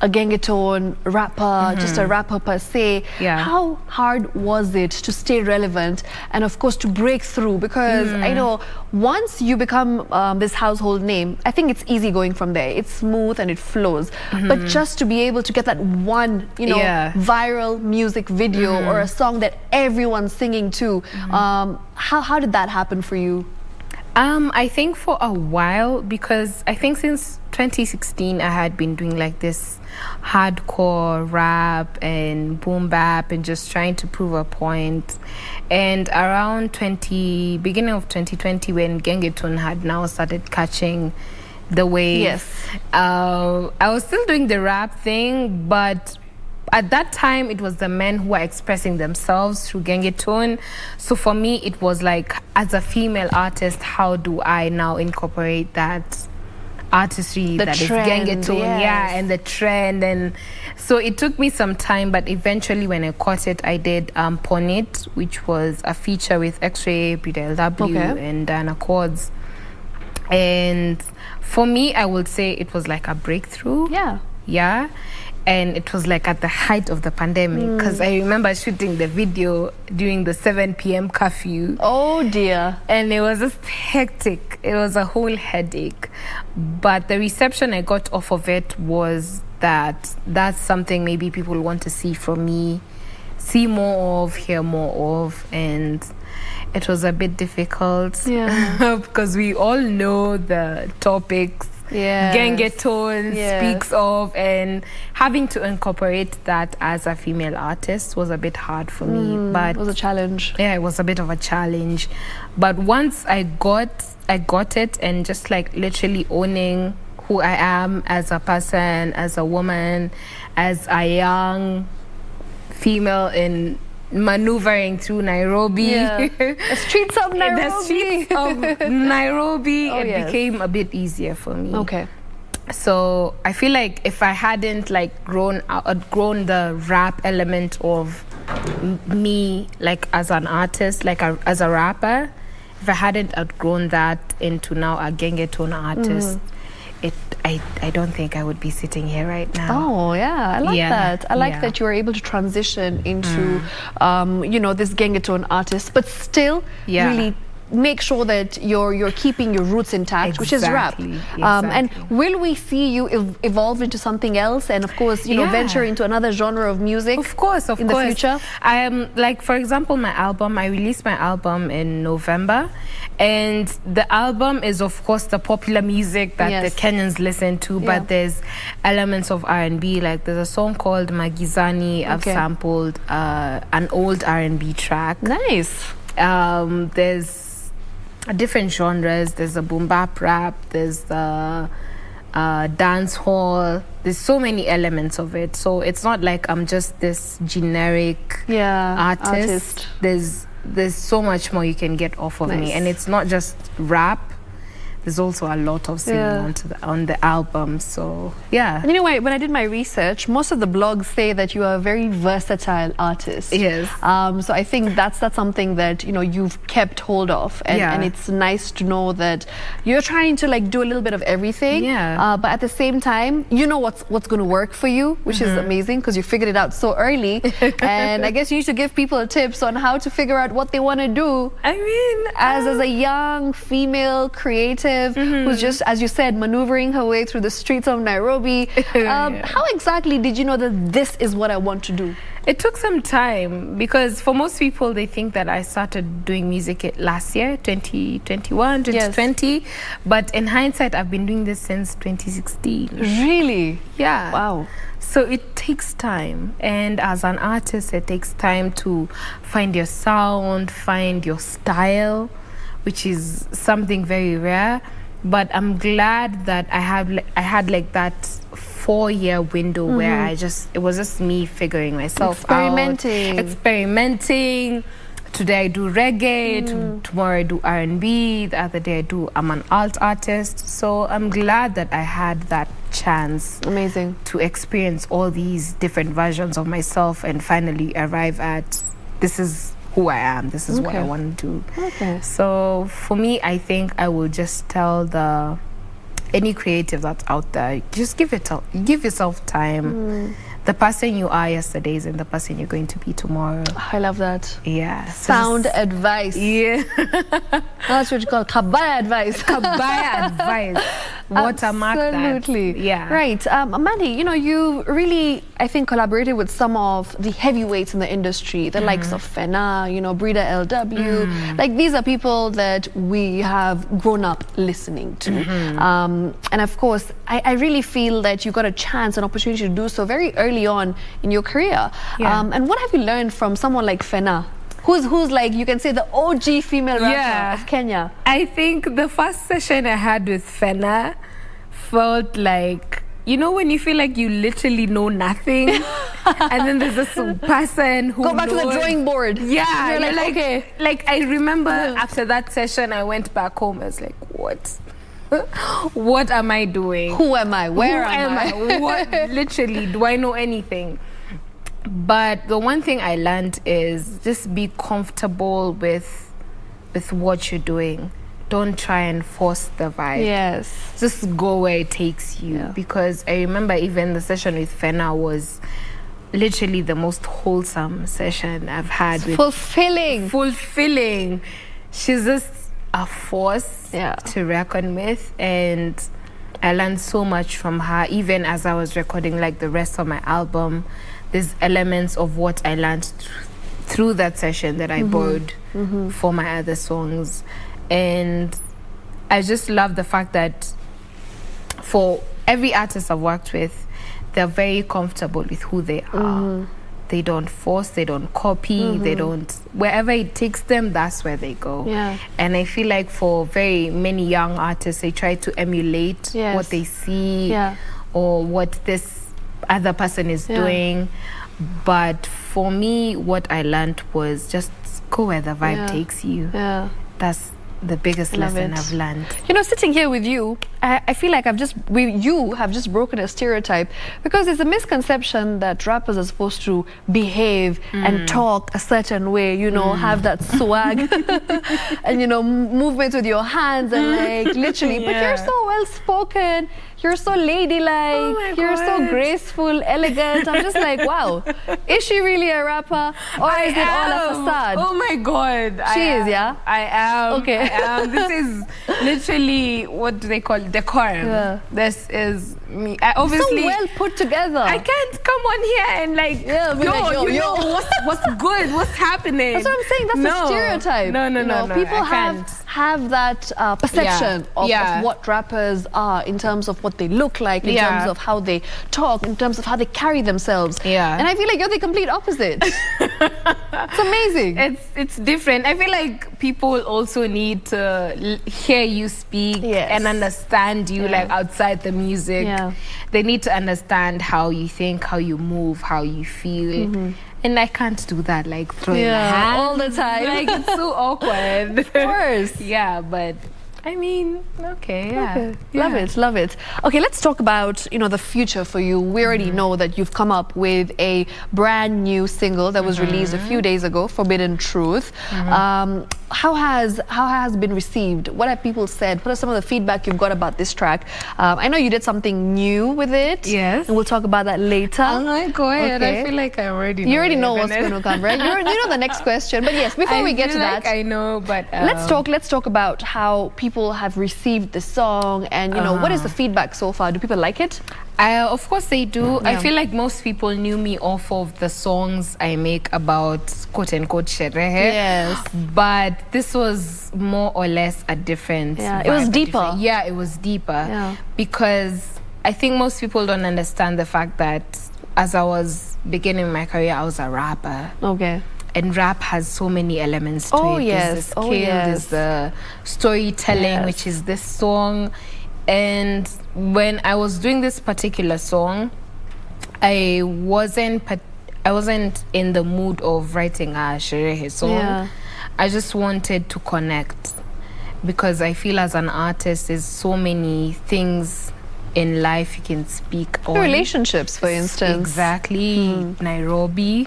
a Gengetone rapper, just a rapper per se. How hard was it to stay relevant and of course to break through? Because I know once you become this household name, I think it's easy going from there. It's smooth and it flows. But just to be able to get that one, you know, viral music video or a song that everyone's singing to, how did that happen for you? I think for a while, because I think since 2016 I had been doing like this hardcore rap and boom bap and just trying to prove a point. And around beginning of 2020, when Gengetone had now started catching the wave, I was still doing the rap thing, but at that time, it was the men who were expressing themselves through Gengetone. So for me, it was like, as a female artist, how do I now incorporate that artistry The that is trend, gengetone, yes. and the trend. And so it took me some time, but eventually when I caught it, I did Pon It, which was a feature with X-Ray, Brida LW, Okay. and Diana Cords. And for me, I would say it was like a breakthrough. Yeah. And it was like at the height of the pandemic, because I remember shooting the video during the 7 p.m. curfew. Oh dear. And it was just hectic. It was a whole headache. But the reception I got off of it was that that's something maybe people want to see from me, see more of, hear more of. And it was a bit difficult, because we all know the topics gengetone speaks of, and having to incorporate that as a female artist was a bit hard for me. But it was a challenge. Yeah, it was a bit of a challenge. But once I got it, and just like literally owning who I am as a person, as a woman, as a young female in maneuvering through Nairobi. The streets of Nairobi. The streets of Nairobi, Oh, it yes. became a bit easier for me. Okay. So I feel like if I hadn't like outgrown the rap element of me, like as an artist, like as a rapper, if I hadn't outgrown that into now a gengetone artist, I don't think I would be sitting here right now. Oh yeah, I like that. I like that you were able to transition into, you know, this gengetone artist, but still really make sure that you're keeping your roots intact, which is rap. And will we see you evolve into something else, and of course, you know, venture into another genre of music? Of course, in the future. Like for example, my album. I released my album in November, and the album is of course the popular music that the Kenyans listen to, but there's elements of R&B. Like there's a song called Magizani. I've sampled an old R&B track. Nice. There's different genres. There's a boom bap rap, there's the dance hall. There's so many elements of it. So it's not like I'm just this generic artist. There's so much more you can get off of me, and it's not just rap. There's also a lot of singing on the album. So And you know what, when I did my research, most of the blogs say that you are a very versatile artist. Yes. So I think that's something that, you know, you've kept hold of, and it's nice to know that you're trying to like do a little bit of everything. But at the same time, you know what's going to work for you, which is amazing, because you figured it out so early. And I guess you need to give people tips on how to figure out what they want to do. I mean, as a young female creative who's just, as you said, maneuvering her way through the streets of Nairobi. How exactly did you know that this is what I want to do? It took some time, because for most people, they think that I started doing music last year, 2021, 2020. But in hindsight, I've been doing this since 2016. Really? Yeah. Wow. So it takes time. And as an artist, it takes time to find your sound, find your style, which is something very rare. But I'm glad that I had like that 4-year window where it was just me figuring myself out. Experimenting. Today I do reggae, tomorrow I do R&B, the other day I'm an alt artist. So I'm glad that I had that chance to experience all these different versions of myself and finally arrive at this is who I am, this is what I want to do. So for me, I think I will just tell any creative that's out there, just give yourself time. The person you are yesterday isn't the person you're going to be tomorrow. I love that. Yeah. Sound advice. Yeah. That's what you call kabaya advice. Kabaya advice. Watermark that. Absolutely. Yeah. Right. Mandy, you know, you really, I think, collaborated with some of the heavyweights in the industry, the likes of Fena, you know, Brida LW. Like, these are people that we have grown up listening to. And of course, I really feel that you got a chance, an opportunity to do so very early on in your career. And what have you learned from someone like Fena, who's like, you can say, the OG female rapper of Kenya? I think the first session I had with Fena felt like, you know, when you feel like you literally know nothing, and then there's this person who go back to the drawing board. Yeah, you're like, okay. Like I remember after that session, I went back home. I was like, what? what am I doing? Who am I? Where Who am I? What, literally, do I know anything? But the one thing I learned is just be comfortable with what you're doing. Don't try and force the vibe. Yes. Just go where it takes you. Because I remember even the session with Fena was literally the most wholesome session I've had. Fulfilling. She's just a force to reckon with, and I learned so much from her. Even as I was recording like the rest of my album, there's elements of what I learned through that session that I borrowed for my other songs. And I just love the fact that for every artist I've worked with, they're very comfortable with who they are. They don't force, they don't copy, they don't, wherever it takes them, that's where they go. And I feel like for very many young artists, they try to emulate what they see or what this other person is doing. But for me, what I learned was just go where the vibe takes you. That's the biggest lesson I've learned. You know, sitting here with you, I feel like you have just broken a stereotype, because there's a misconception that rappers are supposed to behave and talk a certain way, you know, have that swag and, you know, movements with your hands and like literally, but you're so well spoken, you're so ladylike, you're so graceful, elegant. I'm just like, wow, is she really a rapper, or is it all a facade? Oh my God. She is, yeah? I am. Okay. I am. This is literally, what do they call it? Decorum. Yeah. This is me. I obviously so well put together. I can't come on here and like, yo, you know what's good, what's happening. That's what I'm saying. That's a stereotype. No. People have that perception of what rappers are in terms of what they look like, in terms of how they talk, in terms of how they carry themselves. And I feel like you're the complete opposite. It's amazing. It's different. I feel like people also need to hear you speak and understand you like outside the music. They need to understand how you think, how you move, how you feel. And I can't do that, like throwing hands all the time. Like, it's so awkward. Of course. But I mean, okay. Love it. Okay, let's talk about, you know, the future for you. We already know that you've come up with a brand new single that was released a few days ago, Forbidden Truth. How has it been received? What have people said? What are some of the feedback you've got about this track? I know you did something new with it. Yes. And we'll talk about that later. Go ahead. Okay. I feel like I already know. You already know what's going to come, right? You know the next question. But yes, before we get to that, I know, but let's talk about how people have received the song, and you know, what is the feedback so far? Do people like it? Of course they do. I feel like most people knew me off of the songs I make about quote unquote sherehe. Yes. But this was more or less a different vibe, it was deeper. It was deeper. Because I think most people don't understand the fact that as I was beginning my career, I was a rapper. Okay. And rap has so many elements to it. There's the skill, there's the storytelling, which is this song. And when I was doing this particular song, I wasn't in the mood of writing a sherehe song. I just wanted to connect, because I feel as an artist, there's so many things in life you can speak on. Relationships, for instance. Exactly. Nairobi.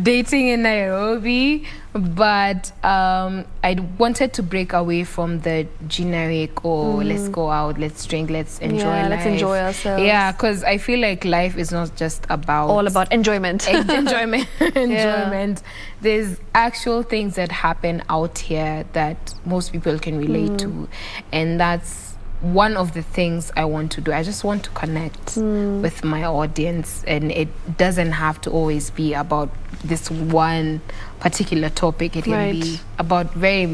Dating in Nairobi. But I wanted to break away from the generic, let's go out, let's drink, let's enjoy life. Let's enjoy ourselves. Yeah, because I feel like life is not just about... all about enjoyment. Enjoyment. There's actual things that happen out here that most people can relate to. And that's one of the things I want to do. I just want to connect with my audience, and it doesn't have to always be about this one particular topic. It can be about very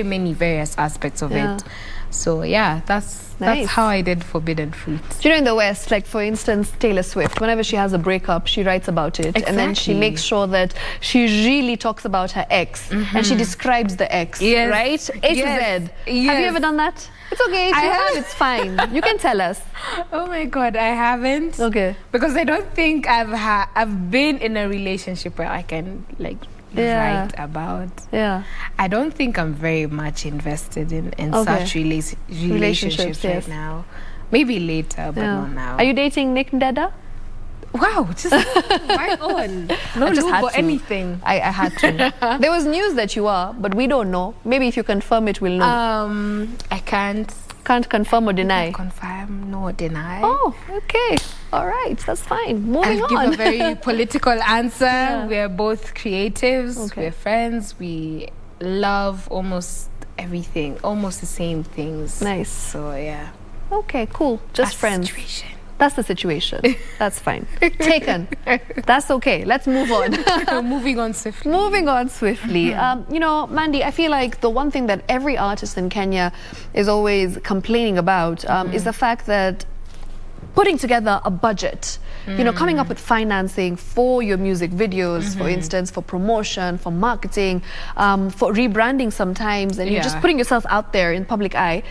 many various aspects of it. So that's how I did Forbidden Fruit. Do you know, in the West, like for instance, Taylor Swift, whenever she has a breakup, she writes about it. And then she makes sure that she really talks about her ex. And she describes the ex, right? A to Z. Have you ever done that? It's okay. If you have, it's fine. You can tell us. Oh my God, I haven't. Okay. Because I don't think I've been in a relationship where I can like write about. Yeah. I don't think I'm very much invested in Okay. such relationships yes. right now. Maybe later, but not now. Are you dating Nick Ndeda? Wow, just right on. No I just lube had or to. anything. I had to. There was news that you are, but we don't know. Maybe if you confirm it, we'll know. I can't confirm or deny. Confirm, no deny. Oh, okay. All right, that's fine. Moving I'll on. give a very political answer. Yeah. We're both creatives. Okay. We're friends. We love almost everything, almost the same things. Nice. So yeah. Okay, cool. Just friends. That's the situation. That's fine. Taken. That's okay. Let's move on. Moving on swiftly. Moving on swiftly. You know, Mandy, I feel like the one thing that every artist in Kenya is always complaining about is the fact that putting together a budget, you know, coming up with financing for your music videos, for instance, for promotion, for marketing, for rebranding sometimes, and you're just putting yourself out there in public eye.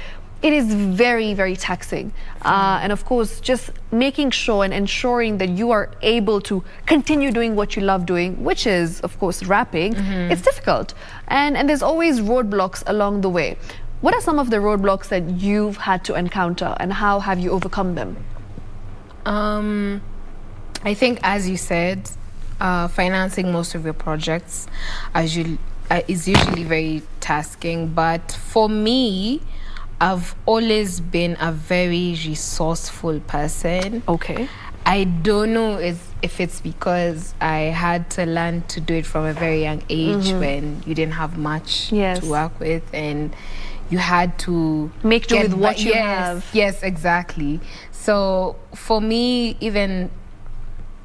It is very, very taxing. And of course, just making sure and ensuring that you are able to continue doing what you love doing, which is, of course, rapping. It's difficult. And there's always roadblocks along the way. What are some of the roadblocks that you've had to encounter, and how have you overcome them? I think, as you said, financing most of your projects is usually very tasking. But for me, I've always been a very resourceful person. Okay. I don't know if it's because I had to learn to do it from a very young age when you didn't have much to work with, and you had to make do with what you have. Yes, exactly. So for me, even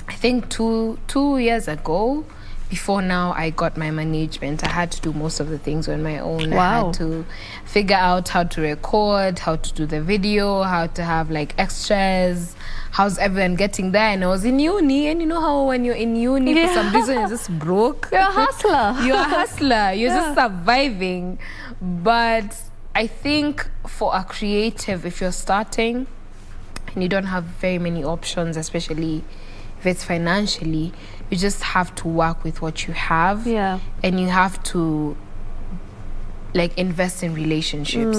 I think two years ago, before now, I got my management. I had to do most of the things on my own. Wow. I had to figure out how to record, how to do the video, how to have like extras, how's everyone getting there. And I was in uni, and you know how when you're in uni, for some reason, you're just broke. You're a hustler. You're a hustler. You're just surviving. But I think for a creative, if you're starting and you don't have very many options, especially if it's financially, you just have to work with what you have. Yeah. And you have to like invest in relationships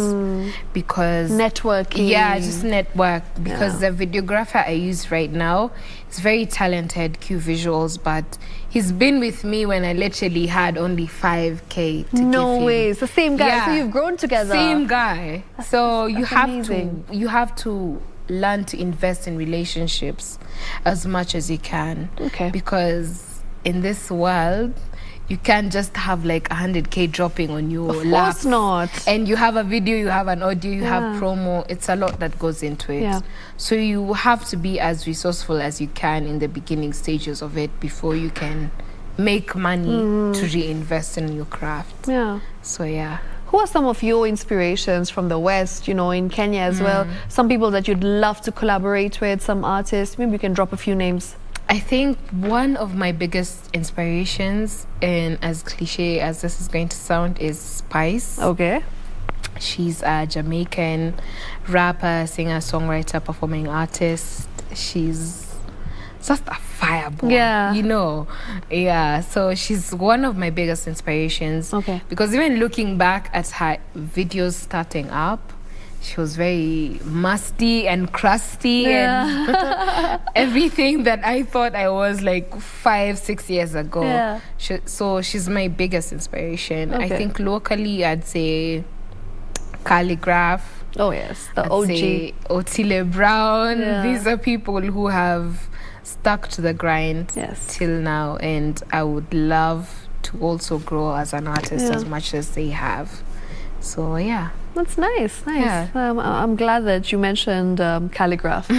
because networking. Yeah, just network, because the videographer I use right now is very talented, Q Visuals, but he's been with me when I literally had only 5K to No give him. way, it's the same guy. Yeah. So you've grown together. Same guy. So you have amazing. to learn to invest in relationships as much as you can. Okay. Because in this world, you can't just have like 100K dropping on your lap. Of course not. And you have a video, you have an audio, you have promo. It's a lot that goes into it. Yeah. So you have to be as resourceful as you can in the beginning stages of it before you can make money to reinvest in your craft. Yeah. So yeah. Who are some of your inspirations from the West, you know, in Kenya as well? Some people that you'd love to collaborate with, some artists. Maybe you can drop a few names. I think one of my biggest inspirations, and as cliche as this is going to sound, is Spice. Okay. She's a Jamaican rapper, singer, songwriter, performing artist. She's just a fireball. Yeah. You know? Yeah. So she's one of my biggest inspirations. Okay. Because even looking back at her videos starting up, she was very musty and crusty and everything that I thought I was like 5-6 years ago. Yeah. So she's my biggest inspiration. I Okay. think locally I'd say Calligraph. Oh yes, the I'd OG. say Otile Brown. Yeah. These are people who have stuck to the grind Yes. till now, and I would love to also grow as an artist Yeah. as much as they have. So yeah. That's nice, nice. Yeah. I'm glad that you mentioned Calligraph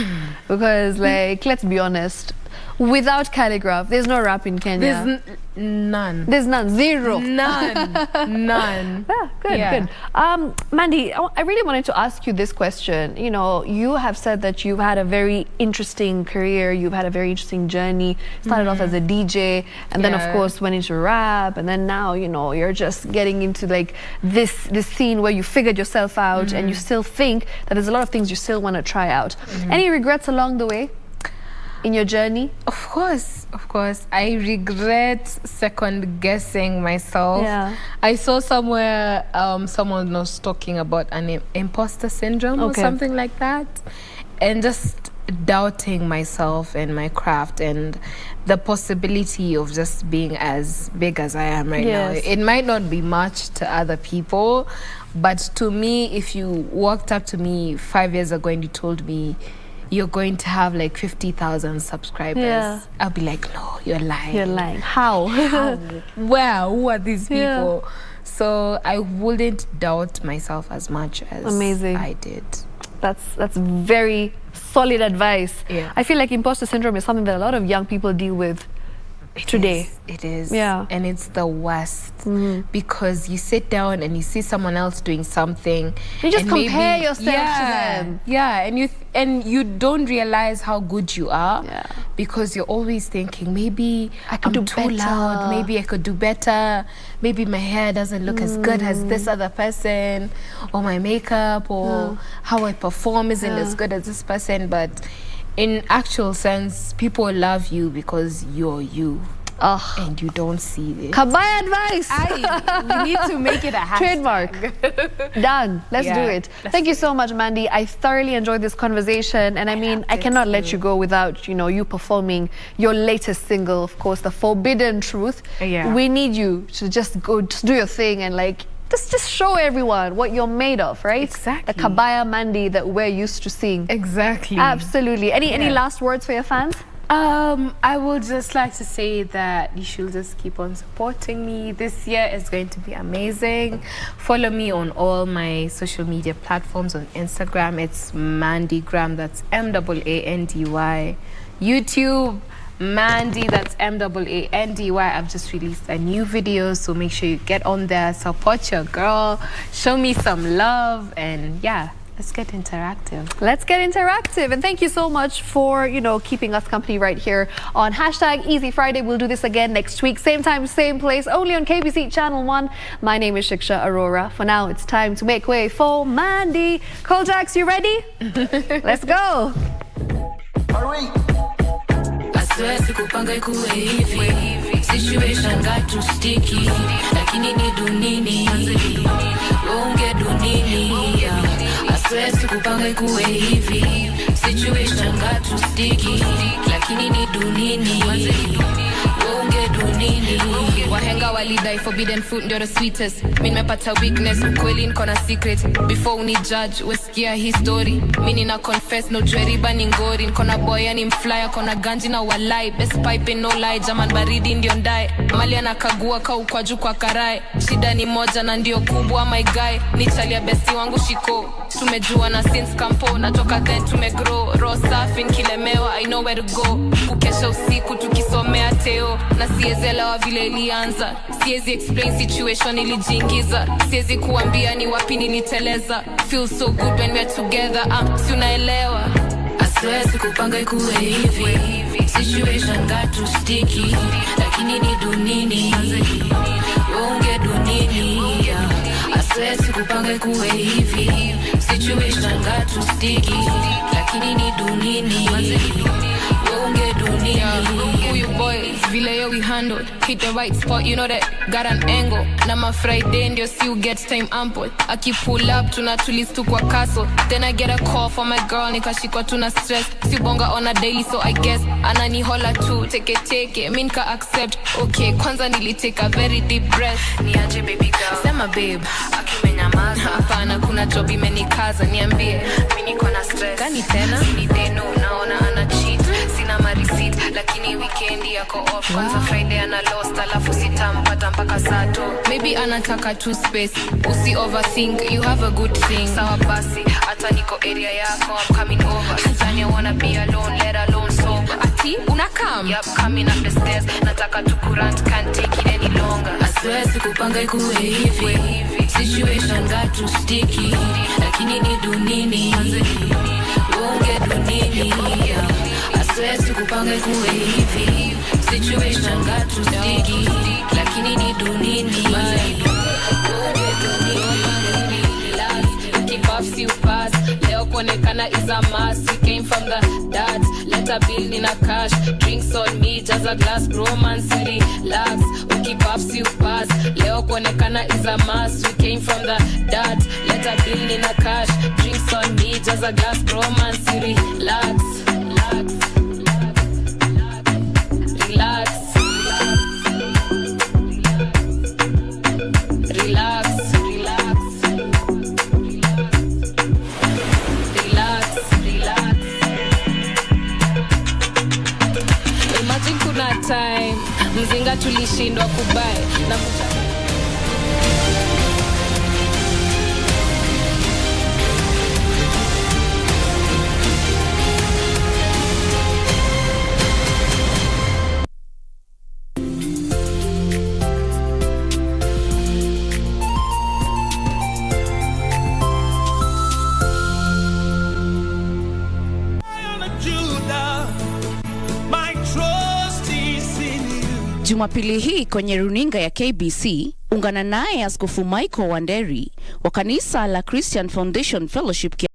because, like, let's be honest, without Calligraph, there's no rap in Kenya. There's none. There's none. Zero. None. None. Yeah, good, Yeah. good. Mandy, I really wanted to ask you this question. You know, you have said that you've had a very interesting career. You've had a very interesting journey. Started off as a DJ, and then, of Yeah. course, went into rap, and then now, you know, you're just getting into like this scene where you figured yourself out, and you still think that there's a lot of things you still want to try out. Any regrets along the way? in your journey? Of course. I regret second guessing myself. Yeah. I saw somewhere someone was talking about an imposter syndrome or something like that, and just doubting myself and my craft and the possibility of just being as big as I am right now. It might not be much to other people, but to me, if you walked up to me 5 years ago and you told me you're going to have like 50,000 subscribers, I'll be like, no, you're lying. You're lying. How? Where? Who are these people? So I wouldn't doubt myself as much as I did. That's very solid advice. I feel like imposter syndrome is something that a lot of young people deal with today. It is. Yeah. And it's the worst because you sit down and you see someone else doing something. You just and compare yourself to them. Yeah, and you don't realize how good you are because you're always thinking, maybe I could do too better. Loud, maybe I could do better, maybe my hair doesn't look as good as this other person, or my makeup, or how I perform isn't as good as this person. But in actual sense, people love you because you're you. And you don't see it. Kabaya advice. We need to make it a hashtag. Trademark. Done. Let's do it. Thank you so much, Mandy. I thoroughly enjoyed this conversation, and I mean, I cannot let you go without, you know, you performing your latest single, of course, The Forbidden Truth. We need you to just do your thing and like just show everyone what you're made of, right? Exactly. The Kabaya Mandy that we're used to seeing. Exactly. Absolutely. Any last words for your fans? I would just like to say that you should just keep on supporting me. This year is going to be amazing. Follow me on all my social media platforms. On Instagram, it's Mandygram, that's MAANDY. YouTube, Mandy, that's MAANDY. I've just released a new video, so make sure you get on there, support your girl, show me some love, and let's get interactive. Let's get interactive. And thank you so much for, you know, keeping us company right here on #Easy Friday. We'll do this again next week. Same time, same place, only on KBC Channel 1. My name is Shiksha Arora. For now, it's time to make way for Mandy. Coljax, you ready? Let's go. Situation got too sticky, lakini ni dunini, unge dunini. I swear sikupanga ikuwe hivi. Situation got too sticky, lakini ni dunini, unge dunini. Wahenga walidai forbidden fruit ndio the sweetest. Mimi nimepata weakness, ukweli niko na secret. Before uni judge, wesikia hii story. Mimi nina confess, no jweriba ni ngori. Niko na boy yani mflyer, kona ganji na walai. Best pipe no lie, jaman baridi ndio ndae. Mali anakagua kau kwa juu kwa karai. Shida ni moja na ndio kubwa my guy. Ni chalia besti wangu shiko. Tumejua na since campo, natoka then tumegrow. Raw safi nikilemewa, I know where to go. Kukesha usiku tukisomea teo. Na siezelewa vile ilianza. Siezi explain situation ilijiingiza. Siezi kuambia ni wapi niliteleza. Feel so good when we're together, si unaelewa. I swear sikupanga ikuwe hivi. Situation got too sticky, lakini ni dunini, unge dunini. I swear sikupanga ikuwe hivi. Situation got too sticky, lakini ni dunini, unge dunini. Who you boy, vile yo we handled. Hit the right spot, you know that, got an angle. Na ma Friday ndio si you get time ample. Aki pull up, tunatulistu kwa castle. Then I get a call from my girl, nikashikwa tuna stress. Si bonga on a daily, so I guess anani hola tu, take it, mi nika accept. Okay, kwanza nilitake a very deep breath. Niaje baby girl, sema babe, akimenyamaza. Hapana, kuna job imenikaza, niambie. Mi niko na stress, gani tena? Sinideno, naona ana cheat. Sina ma receipt, lakini weekend yako off. Kwanza Friday ana lost, alafu sitampata mpaka sato. Maybe anataka tu space, usi overthink, you have a good thing. Sawa basi, hata niko area yako, I'm coming over. Sitanya wanna be alone, let alone sober. Ati, unakam? Yup, coming up the stairs, nataka tu kurant, can't take it any longer. I swear sikupanga ikuwe hivi. Situation got too sticky, lakini ni dunini, unge dunini. I swear sikupanga ikuwe hivi. Situation got too sticky, lakini ni dunini, unge dunini. Keep off you pass, leo kuonekana is a must. We came from the dots. let a bill in a cash. Drinks on me, just a glass, romance, relax. Uki pops you pass. Leo konekana is a must. We came from the dirt, let a bill in a cash. Drinks on me, just a glass, romance, relax. Relax. Relax. Imagine kuna time mzinga tulishindwa kubai na Jumapili hii kwenye runinga ya KBC, ungana naye Askofu Michael Wanderi wa kanisa la Christian Foundation Fellowship